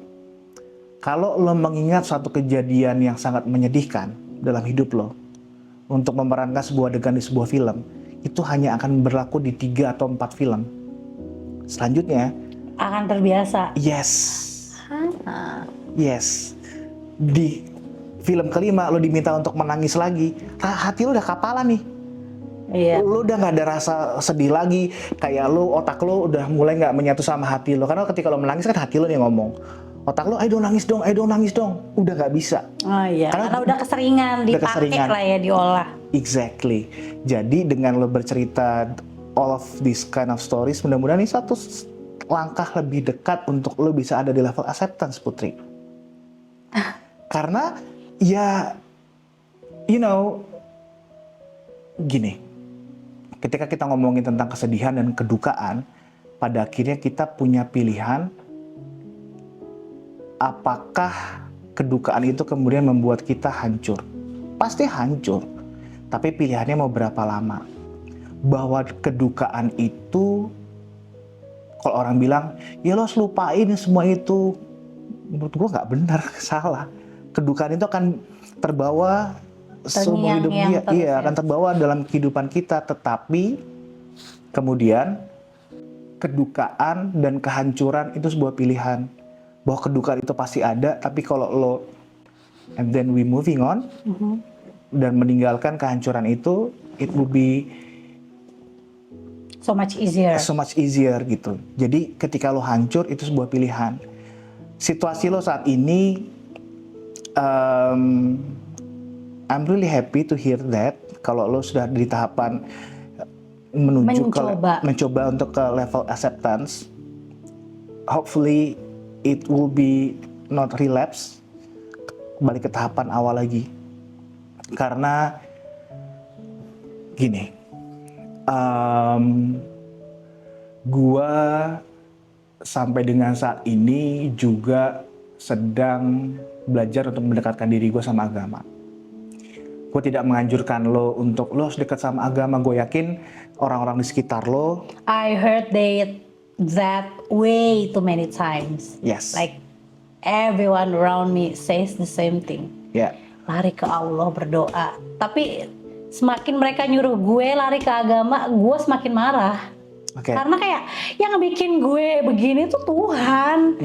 kalau lo mengingat suatu kejadian yang sangat menyedihkan dalam hidup lo untuk memerankan sebuah adegan di sebuah film, itu hanya akan berlaku di 3 atau 4 film. Selanjutnya akan terbiasa. Yes. Di film kelima lo diminta untuk menangis lagi, hati lo udah kapalan nih. Iya. Lo udah nggak ada rasa sedih lagi, kayak lo, otak lo udah mulai nggak menyatu sama hati lo. Karena ketika lo menangis kan hati lo yang ngomong, otak lo, ayo dong nangis dong, udah nggak bisa. Oh iya. Karena udah keseringan dipakai lah ya, diolah. Exactly. Jadi dengan lo bercerita all of this kind of stories, mudah-mudahan ini satu langkah lebih dekat untuk lo bisa ada di level acceptance, Putri. Karena ya, gini, ketika kita ngomongin tentang kesedihan dan kedukaan, pada akhirnya kita punya pilihan, apakah kedukaan itu kemudian membuat kita hancur? Pasti hancur, tapi pilihannya mau berapa lama. Bahwa kedukaan itu, kalau orang bilang, ya lo harus lupain semua itu, menurut gue nggak benar, salah. Kedukaan itu akan terbawa seumur hidup dia, iya, akan terbawa dalam kehidupan kita. Tetapi kemudian kedukaan dan kehancuran itu sebuah pilihan. Bahwa kedukaan itu pasti ada, tapi kalau lo and then we moving on dan meninggalkan kehancuran itu, it will be so much easier gitu. Jadi ketika lo hancur, itu sebuah pilihan. Situasi lo saat ini, I'm really happy to hear that. Kalau lo sudah di tahapan mencoba untuk ke level acceptance, hopefully it will be not relapse, kembali ke tahapan awal lagi. Karena gini, gua sampai dengan saat ini juga sedang belajar untuk mendekatkan diri gue sama agama. Gue tidak menganjurkan lo untuk lo harus dekat sama agama. Gue yakin orang-orang di sekitar lo. I heard that way too many times. Yes. Like everyone around me says the same thing. Ya. Lari ke Allah, berdoa. Tapi semakin mereka nyuruh gue lari ke agama, gue semakin marah. Oke. Karena kayak yang bikin gue begini tuh Tuhan.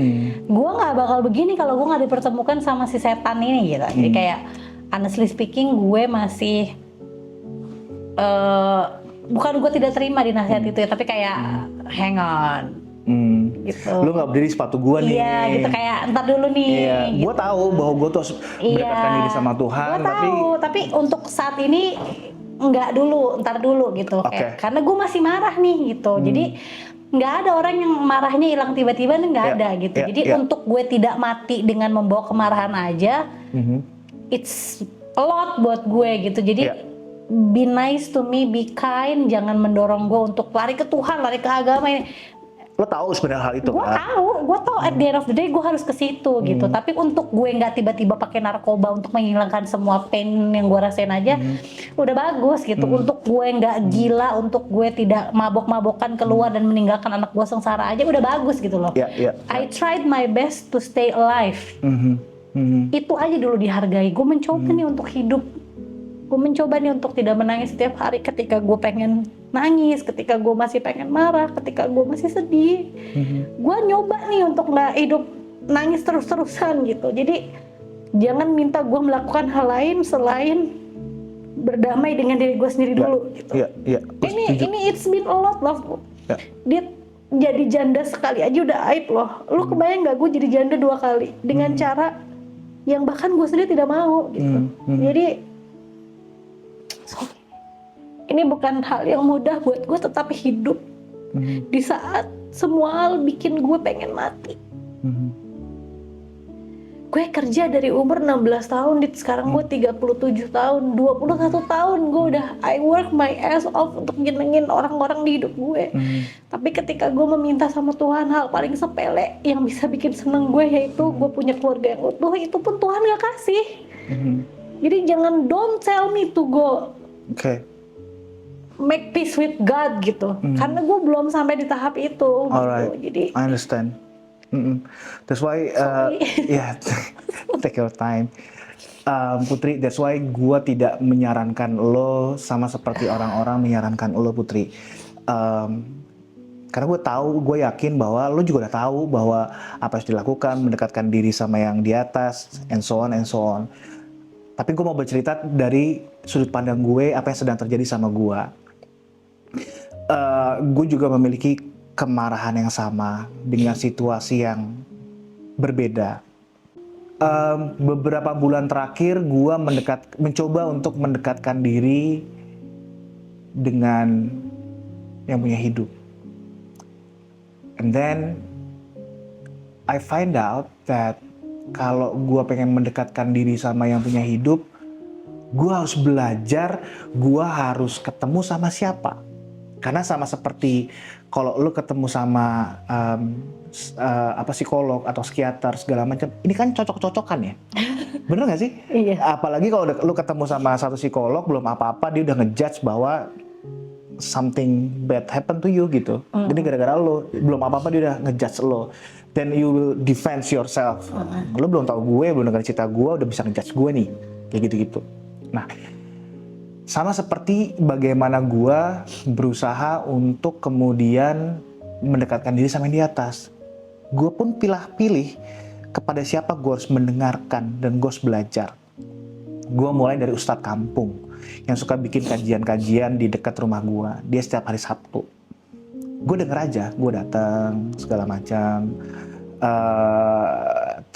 Gue nggak bakal begini kalau gue nggak dipertemukan sama si setan ini gitu. Jadi kayak honestly speaking, gue masih bukan gue tidak terima di nasihat itu ya, tapi kayak hang on. Gitu. Lu nggak berdiri sepatu gue nih. Iya, gitu kayak ntar dulu nih. Iya, gitu. gue tahu bahwa gue tuh harus mendekatkan diri sama Tuhan, Gue tahu, tapi untuk saat ini nggak dulu, ntar dulu gitu. Oke. Karena gue masih marah nih gitu. Jadi nggak ada orang yang marahnya hilang tiba-tiba, nggak ada gitu. Jadi untuk gue tidak mati dengan membawa kemarahan aja, it's a lot buat gue gitu. Jadi be nice to me, be kind, jangan mendorong gue untuk lari ke Tuhan, lari ke agama ini. Lo tahu sebenarnya hal itu Gue kan? tahu at the end of the day gue harus ke situ gitu. Tapi untuk gue nggak tiba-tiba pakai narkoba untuk menghilangkan semua pain yang gue rasain aja, udah bagus gitu. Untuk gue nggak gila, untuk gue tidak mabok-mabokan keluar dan meninggalkan anak gue sengsara aja, udah bagus gitu loh. I tried my best to stay alive. Itu aja dulu dihargai. Gue mencoba nih untuk hidup. Gue mencoba nih untuk tidak menangis setiap hari ketika gue pengen nangis, ketika gue masih pengen marah, ketika gue masih sedih. Gue nyoba nih untuk nggak hidup nangis terus-terusan gitu. Jadi jangan minta gue melakukan hal lain selain berdamai dengan diri gue sendiri dulu gitu. Ini it's been a lot loh. Dia jadi janda sekali aja udah aib loh. Lu kebayang nggak gue jadi janda 2 kali dengan cara yang bahkan gue sendiri tidak mau gitu. Jadi ini bukan hal yang mudah buat gue tetap hidup di saat semua hal bikin gue pengen mati. Gue kerja dari umur 16 tahun, sekarang gue 37 tahun, 21 tahun gue udah I work my ass off untuk nyenengin orang-orang di hidup gue. Tapi ketika gue meminta sama Tuhan hal paling sepele yang bisa bikin seneng gue, yaitu gue punya keluarga yang utuh, itu pun Tuhan gak kasih. Jadi jangan, don't tell me to go make peace with God gitu, karena gue belum sampai di tahap itu. Alright, gitu. Jadi I understand. That's why, take your time, Putri. That's why gue tidak menyarankan lo sama seperti orang-orang menyarankan lo, Putri. Karena gue yakin bahwa lo juga udah tahu bahwa apa yang harus dilakukan, mendekatkan diri sama yang di atas, and so on. Tapi gue mau bercerita dari sudut pandang gue, apa yang sedang terjadi sama gue. Gue juga memiliki kemarahan yang sama dengan situasi yang berbeda. Beberapa bulan terakhir gue mencoba untuk mendekatkan diri dengan yang punya hidup. And then I find out that kalau gue pengen mendekatkan diri sama yang punya hidup, gue harus belajar, gue harus ketemu sama siapa. Karena sama seperti kalau lu ketemu sama psikolog atau psikiater segala macam, ini kan cocok-cocokan ya. Bener gak sih? Iya. Apalagi kalau lu ketemu sama satu psikolog, belum apa-apa dia udah ngejudge bahwa something bad happen to you gitu. Jadi gara-gara lu, belum apa-apa dia udah ngejudge lo. Then you will defend yourself. Lu belum tahu gue, belum dengar cerita gue, udah bisa ngejudge gue nih. Kayak gitu-gitu. Nah, sama seperti bagaimana gue berusaha untuk kemudian mendekatkan diri sama yang di atas. Gue pun pilih kepada siapa gue harus mendengarkan dan gue harus belajar. Gue mulai dari Ustadz kampung yang suka bikin kajian-kajian di dekat rumah gue. Dia setiap hari Sabtu. Gue denger aja, gue datang segala macam.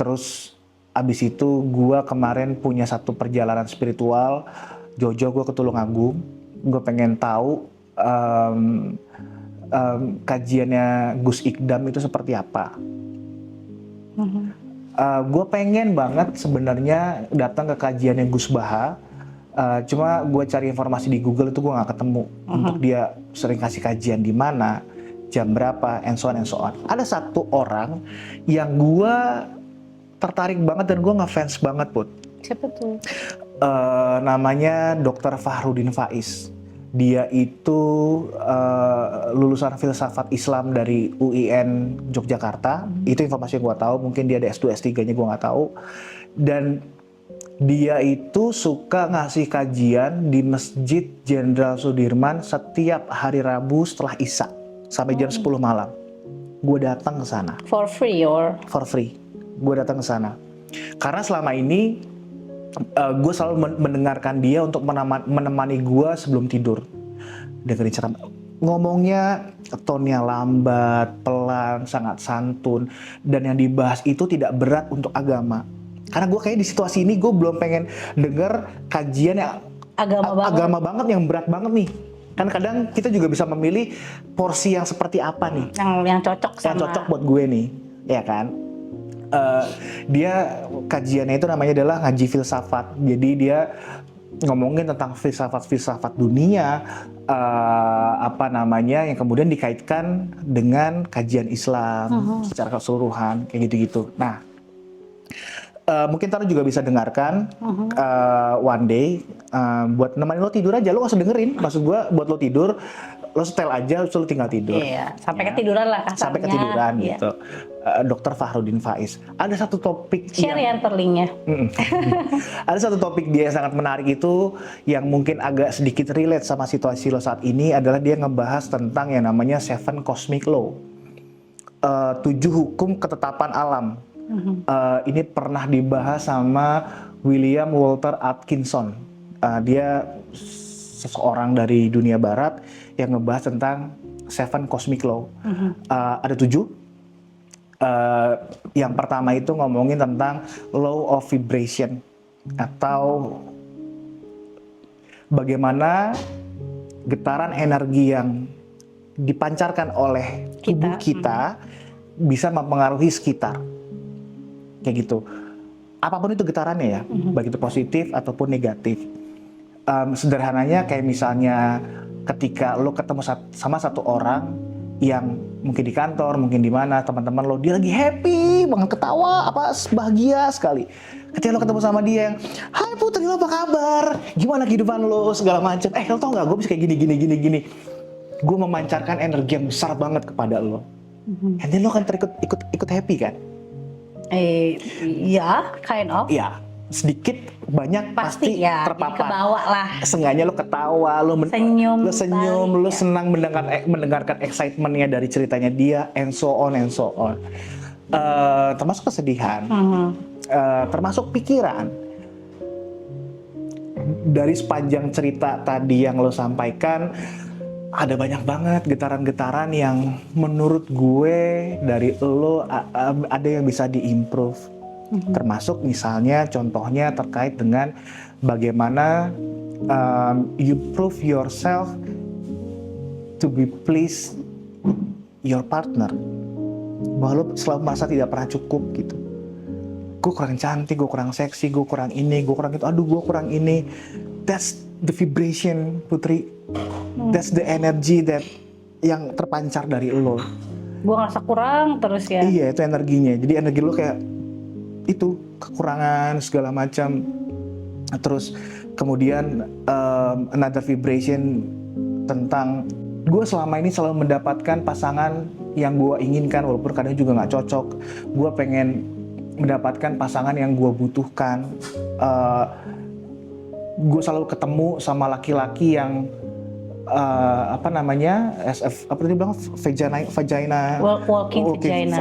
Terus abis itu gue kemarin punya satu perjalanan spiritual. Jojo gue ke Tulungagung. Gue pengen tahu kajiannya Gus Ikdam itu seperti apa. Gue pengen banget sebenarnya datang ke kajiannya Gus Baha. Cuma gue cari informasi di Google itu gue nggak ketemu untuk dia sering kasih kajian di mana, jam berapa, and so on and so on. Ada satu orang yang gue tertarik banget dan gue ngefans banget, Put. Siapa tuh? Namanya Dr. Fahrudin Faiz. Dia itu lulusan filsafat Islam dari UIN Yogyakarta. Itu informasi yang gue tahu. Mungkin dia ada S2, S3-nya gue nggak tahu. Dan dia itu suka ngasih kajian di Masjid Jenderal Sudirman setiap hari Rabu setelah Isya sampai jam 10 malam. Gue datang ke sana. For free or? For free. Gue datang ke sana. Karena selama ini gue selalu mendengarkan dia untuk menemani gue sebelum tidur. Dengerin ceramah. Ngomongnya tone-nya lambat, pelan, sangat santun. Dan yang dibahas itu tidak berat untuk agama. Karena gue kayak di situasi ini gue belum pengen denger kajian yang agama banget, yang berat banget nih. Kan kadang kita juga bisa memilih porsi yang seperti apa nih. Yang cocok sama. Yang cocok buat gue nih, ya kan? Dia kajiannya itu namanya adalah ngaji filsafat. Jadi dia ngomongin tentang filsafat dunia, yang kemudian dikaitkan dengan kajian Islam secara keseluruhan, kayak gitu-gitu. Nah, mungkin Tara juga bisa dengarkan one day, buat nemenin lo tidur aja. Lo gak usah dengerin, maksud gue buat lo tidur, lo setel aja, lo tinggal tidur. Iya, sampai ketiduran lah kasarnya. Sampai ketiduran iya. gitu. Dr. Fahrudin Faiz. Ada satu topik share ya terlinknya. Ada satu topik dia yang sangat menarik itu, yang mungkin agak sedikit relate sama situasi lo saat ini, adalah dia ngebahas tentang yang namanya 7 Cosmic Law. 7 hukum ketetapan alam. Ini pernah dibahas sama William Walter Atkinson. Dia seseorang dari dunia barat yang ngebahas tentang 7 Cosmic Law. Ada 7. Yang pertama itu ngomongin tentang Law of Vibration, atau bagaimana getaran energi yang dipancarkan oleh tubuh kita bisa mempengaruhi sekitar. Kayak gitu. Apapun itu getarannya ya, baik itu positif ataupun negatif. Sederhananya kayak misalnya ketika lo ketemu sama satu orang yang mungkin di kantor, mungkin di mana, teman-teman lo, dia lagi happy banget, ketawa, bahagia sekali. Ketika lo ketemu sama dia yang, "Hai Putri, lo apa kabar? Gimana kehidupan lo?" segala macam. Lo tau nggak, gue bisa kayak gini. Gue memancarkan energi yang besar banget kepada lo. And then lo kan ikut happy kan? Iya, kind of. Iya, sedikit banyak pasti ya, terpapar. Kebawa lah. Seenggaknya lo ketawa, lo senyum, lo senang mendengarkan excitementnya dari ceritanya dia, and so on. Termasuk kesedihan, termasuk pikiran. Dari sepanjang cerita tadi yang lo sampaikan, ada banyak banget getaran-getaran yang menurut gue dari lo ada yang bisa diimprove. Termasuk misalnya contohnya terkait dengan bagaimana you prove yourself to be pleased your partner, bahwa lo selalu merasa tidak pernah cukup gitu. Gue kurang cantik, gue kurang seksi, gue kurang ini, gue kurang itu, aduh gue kurang ini. That's the vibration, Putri. That's the energy yang terpancar dari lo. Gue ngerasa kurang terus ya. Iya, itu energinya. Jadi energi lo kayak itu kekurangan segala macam. Terus kemudian another vibration tentang gue selama ini selalu mendapatkan pasangan yang gue inginkan, walaupun kadang juga nggak cocok. Gue pengen mendapatkan pasangan yang gue butuhkan. Gue selalu ketemu sama laki-laki yang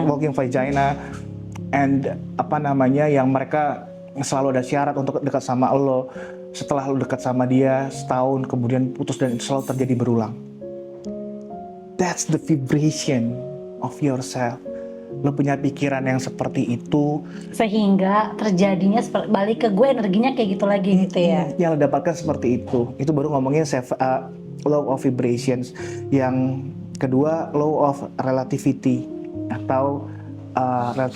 walking vagina, and yang mereka selalu ada syarat untuk dekat sama lo. Setelah lo dekat sama dia setahun, kemudian putus, dan itu selalu terjadi berulang. That's the vibration of yourself. Lo punya pikiran yang seperti itu, sehingga terjadinya balik ke gue energinya kayak gitu lagi gitu ya. Yang lo dapatkan seperti itu. Itu baru ngomongin law of vibrations. Yang kedua, law of relativity, atau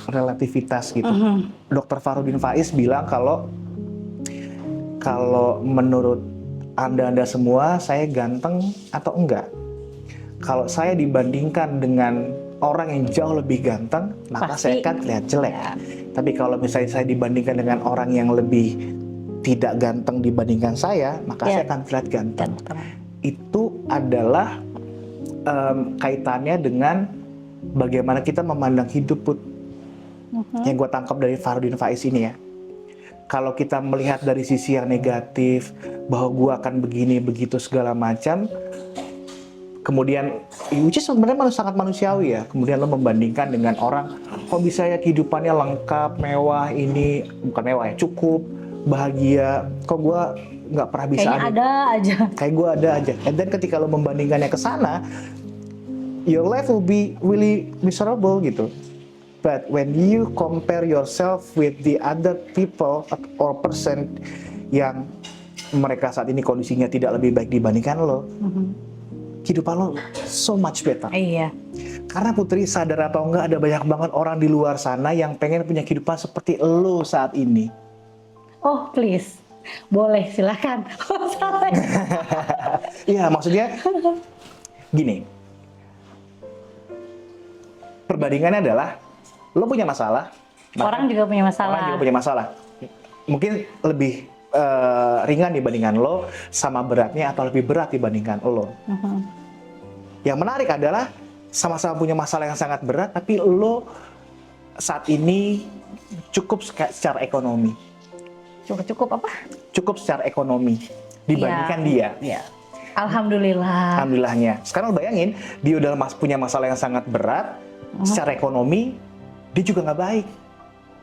relativitas gitu. Dr. Fahrudin Faiz bilang kalau Kalau menurut Anda semua, saya ganteng atau enggak? Kalau saya dibandingkan dengan orang yang jauh lebih ganteng, maka Pasti. saya akan terlihat jelek. Ya. Tapi kalau misalnya saya dibandingkan dengan orang yang lebih tidak ganteng dibandingkan saya, maka Ya. saya akan terlihat ganteng. Ganteng. Itu adalah kaitannya dengan bagaimana kita memandang hidup, Put. Yang gue tangkap dari Fahrudin Faiz ini ya. Kalau kita melihat dari sisi yang negatif, bahwa gue akan begini, begitu, segala macam, kemudian, which is sebenarnya sangat manusiawi ya, kemudian lo membandingkan dengan orang, kok bisa ya kehidupannya lengkap, mewah, ini, bukan mewah ya, cukup, bahagia, kok gue nggak pernah bisa Kayaknya ada aja. kayak gue ada aja. And then ketika lo membandingkannya ke sana, your life will be really miserable gitu. But when you compare yourself with the other people or person yang mereka saat ini kondisinya tidak lebih baik dibandingkan lo, kehidupan lo so much better. Iya. Karena Putri, sadar atau enggak, ada banyak banget orang di luar sana yang pengen punya kehidupan seperti lo saat ini. Oh please, boleh silakan. Santai. Iya, maksudnya gini. Perbandingannya adalah lo punya masalah, Orang juga punya masalah. orang juga punya masalah. Mungkin lebih ringan dibandingkan lo, sama beratnya atau lebih berat dibandingkan lo. Yang menarik adalah sama-sama punya masalah yang sangat berat, tapi lo saat ini cukup secara ekonomi. Cukup apa? Cukup secara ekonomi dibandingkan dia. Iya. Alhamdulillah. Alhamdulillahnya. Sekarang lo bayangin, dia udah punya masalah yang sangat berat, secara ekonomi, dia juga nggak baik.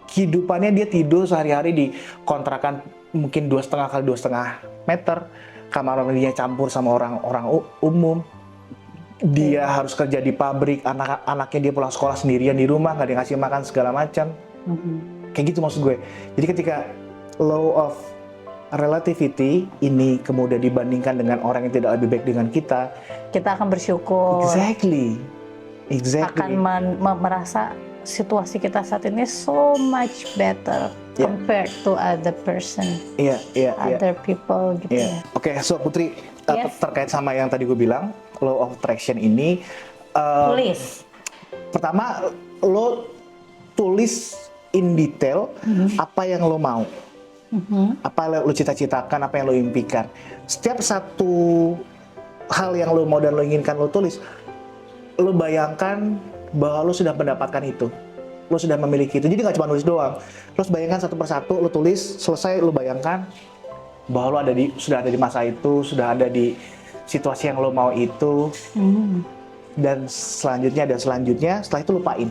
Kehidupannya dia tidur sehari-hari di kontrakan mungkin 2,5 kali 2,5 meter. Kamar mandinya campur sama orang-orang umum. Dia harus kerja di pabrik, anaknya dia pulang sekolah sendirian di rumah, nggak dikasih makan segala macam. Kayak gitu maksud gue. Jadi ketika law of relativity ini kemudian dibandingkan dengan orang yang tidak lebih baik dengan kita, Kita akan bersyukur. exactly. Akan merasa situasi kita saat ini so much better Yeah. compared to other person, Iya. other people gitu Iya. ya. Oke, so Putri, Yes. terkait sama yang tadi gue bilang, law of attraction ini, Tulis. pertama lo tulis in detail apa yang lo mau, apa yang lo cita-citakan, apa yang lo impikan. Setiap satu hal yang lo mau dan lo inginkan lo tulis. Lo bayangkan bahwa lo sudah mendapatkan itu, lo sudah memiliki itu. Jadi nggak cuma nulis doang, lo harus bayangkan satu persatu, lo tulis, selesai lo bayangkan bahwa lo sudah ada di masa itu, sudah ada di situasi yang lo mau itu, dan selanjutnya, setelah itu lupain,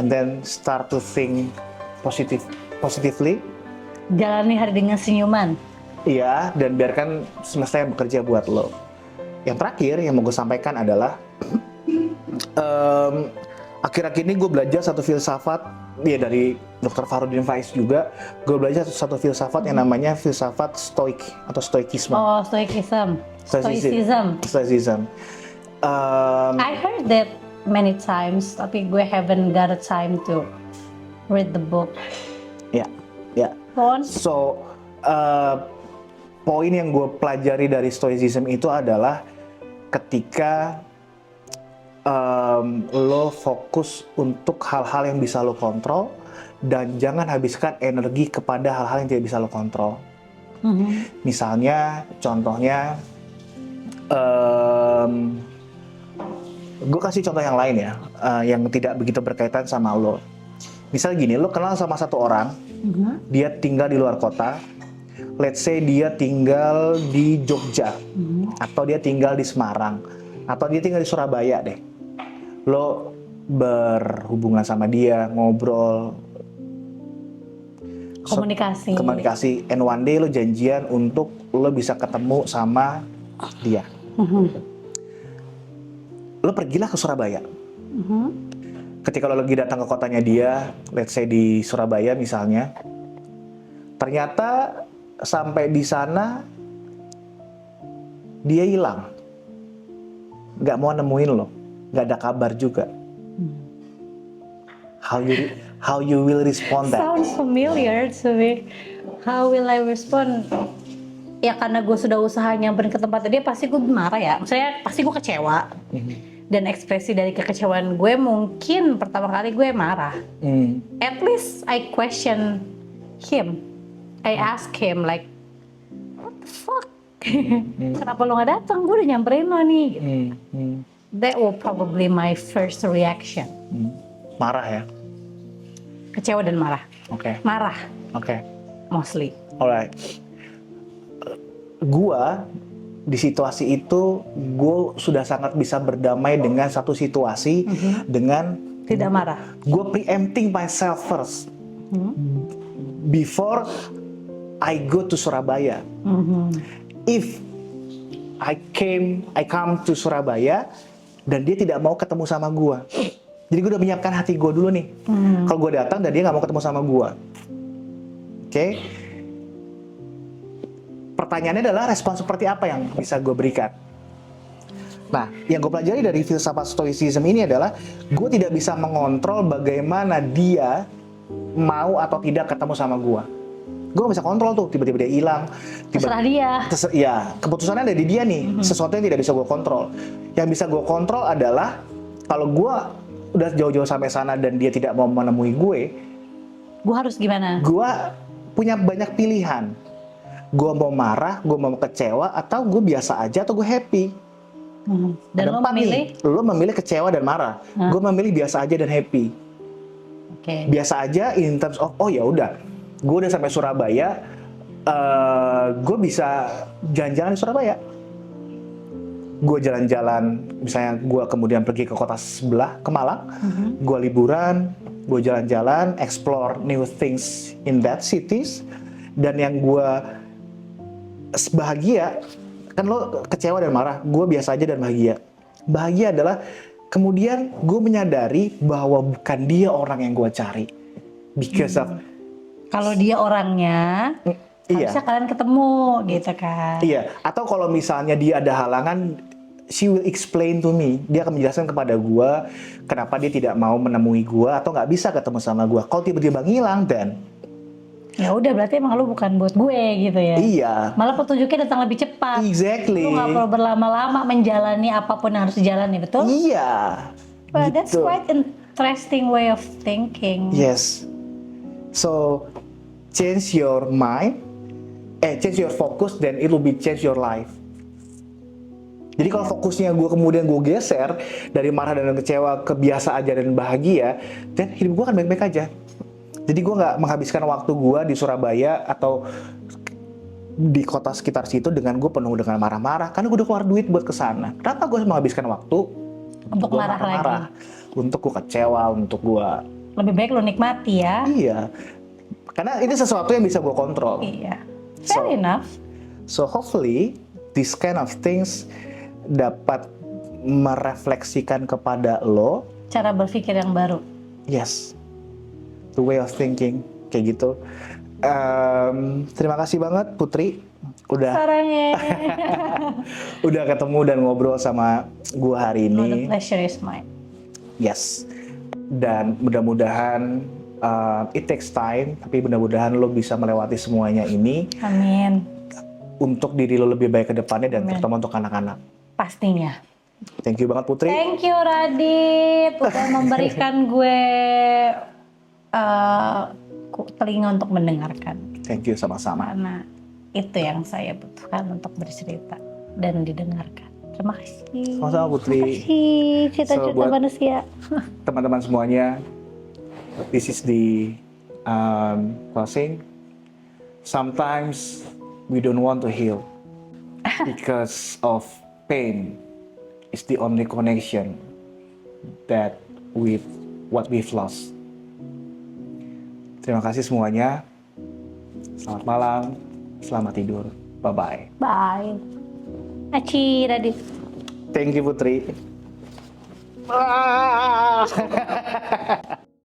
and then start to think positively. Jalani hari dengan senyuman. Iya, dan biarkan semesta yang bekerja buat lo. Yang terakhir yang mau gue sampaikan adalah akhir-akhir ini gue belajar satu filsafat ya dari Dr. Fahrudin Faiz juga. Gue belajar satu filsafat yang namanya filsafat stoik atau stoikisme. Oh, stoicism. Stoicism. I heard that many times, tapi gue haven't got a time to read the book. Ya. Go on. So, poin yang gue pelajari dari stoicism itu adalah ketika lo fokus untuk hal-hal yang bisa lo kontrol dan jangan habiskan energi kepada hal-hal yang tidak bisa lo kontrol. Misalnya, contohnya, gue kasih contoh yang lain ya, yang tidak begitu berkaitan sama lo. Misal gini, lo kenal sama satu orang, dia tinggal di luar kota, let's say dia tinggal di Jogja, atau dia tinggal di Semarang, atau dia tinggal di Surabaya deh. Lo berhubungan sama dia, ngobrol, komunikasi, and one day lo janjian untuk lo bisa ketemu sama dia. Lo pergilah ke Surabaya. Ketika lo lagi datang ke kotanya dia, let's say di Surabaya misalnya, ternyata sampai di sana dia hilang, nggak mau nemuin lo, nggak ada kabar juga. How you will respond that? Sounds familiar to me. How will I respond? Ya karena gue sudah usaha nyamperin ke tempat dia, pasti gue marah ya. Maksudnya pasti gue kecewa. Dan ekspresi dari kekecewaan gue mungkin pertama kali gue marah. At least I question him. I ask him like, what the fuck? Kenapa lo gak datang? Gue udah nyamperin lo nih. Gitu. That will probably my first reaction. Marah ya? Kecewa dan marah. Oke. Marah Oke. mostly. Alright. Gua di situasi itu, gue sudah sangat bisa berdamai dengan satu situasi dengan Tidak marah. gue preempting myself first before I go to Surabaya. If I come to Surabaya dan dia tidak mau ketemu sama gue, jadi gue udah menyiapkan hati gue dulu nih. Kalau gue datang dan dia nggak mau ketemu sama gue, oke? Pertanyaannya adalah respon seperti apa yang bisa gue berikan. Nah, yang gue pelajari dari filsafat stoicism ini adalah gue tidak bisa mengontrol bagaimana dia mau atau tidak ketemu sama gue. Gue gak bisa kontrol tuh, tiba-tiba dia hilang. Terserah dia. Ya, keputusannya ada di dia nih. Sesuatu yang tidak bisa gue kontrol. Yang bisa gue kontrol adalah kalau gue udah jauh-jauh sampai sana dan dia tidak mau menemui gue harus gimana? gue punya banyak pilihan. Gue mau marah, gue mau kecewa, atau gue biasa aja, atau gue happy. Dan Ada lo empat memilih? nih. Lo memilih kecewa dan marah. Gue memilih biasa aja dan happy. Oke. Biasa aja in terms of, oh ya udah, gue udah sampai Surabaya, gue bisa jalan-jalan di Surabaya. Gue jalan-jalan, misalnya gue kemudian pergi ke kota sebelah, ke Malang, gue liburan, gue jalan-jalan, explore new things in that cities, dan yang gue bahagia, kan lo kecewa dan marah, gue biasa aja dan bahagia. Bahagia adalah kemudian gue menyadari bahwa bukan dia orang yang gue cari, because of Kalau dia orangnya, iya. harusnya kalian ketemu gitu kan. Iya, atau kalau misalnya dia ada halangan, she will explain to me. Dia akan menjelaskan kepada gua kenapa dia tidak mau menemui gua atau nggak bisa ketemu sama gua. Kalau tiba-tiba ngilang, dan Ya udah, berarti emang lu bukan buat gue gitu ya. iya, Malah petunjuknya datang lebih cepat. exactly. Lu nggak perlu berlama-lama menjalani apapun yang harus dijalani, betul? Iya. Well, that's gitu. quite interesting way of thinking. Yes. So change your mind, change your focus, then it will be change your life. Jadi kalau fokusnya gue kemudian gue geser dari marah dan kecewa ke biasa aja dan bahagia, dan hidup gue akan baik-baik aja. Jadi gue nggak menghabiskan waktu gue di Surabaya atau di kota sekitar situ dengan gue penuh dengan marah-marah, karena gue udah keluar duit buat kesana. Kenapa gue menghabiskan waktu Untuk gua marah marah-marah? Untuk gue kecewa, untuk gue Lebih baik lu nikmati ya. iya. Karena ini sesuatu yang bisa gue kontrol. Iya. Fair enough. So hopefully this kind of things dapat merefleksikan kepada lo, Cara berpikir yang baru. yes, the way of thinking kayak gitu. Terima kasih banget Putri udah Sarangnya. udah ketemu dan ngobrol sama gua hari No, the ini. pleasure is mine. Yes, dan mudah-mudahan it takes time, tapi mudah-mudahan lo bisa melewati semuanya ini Amin. untuk diri lo lebih baik ke depannya, dan Amin. terutama untuk anak-anak. Pastinya. Thank you banget Putri. Thank you Radit udah memberikan gue telinga untuk mendengarkan. Thank you sama-sama. Karena itu yang saya butuhkan untuk bercerita dan didengarkan. Terima kasih. Sama-sama Putri. Terima kasih cerita-cerita So, buat- manusia. Teman-teman semuanya, this is the closing. Sometimes we don't want to heal because of pain. It's the only connection that with what we've lost. Terima kasih semuanya. Selamat malam, selamat tidur. Bye-bye. Bye. Aci Radit. Thank you Putri.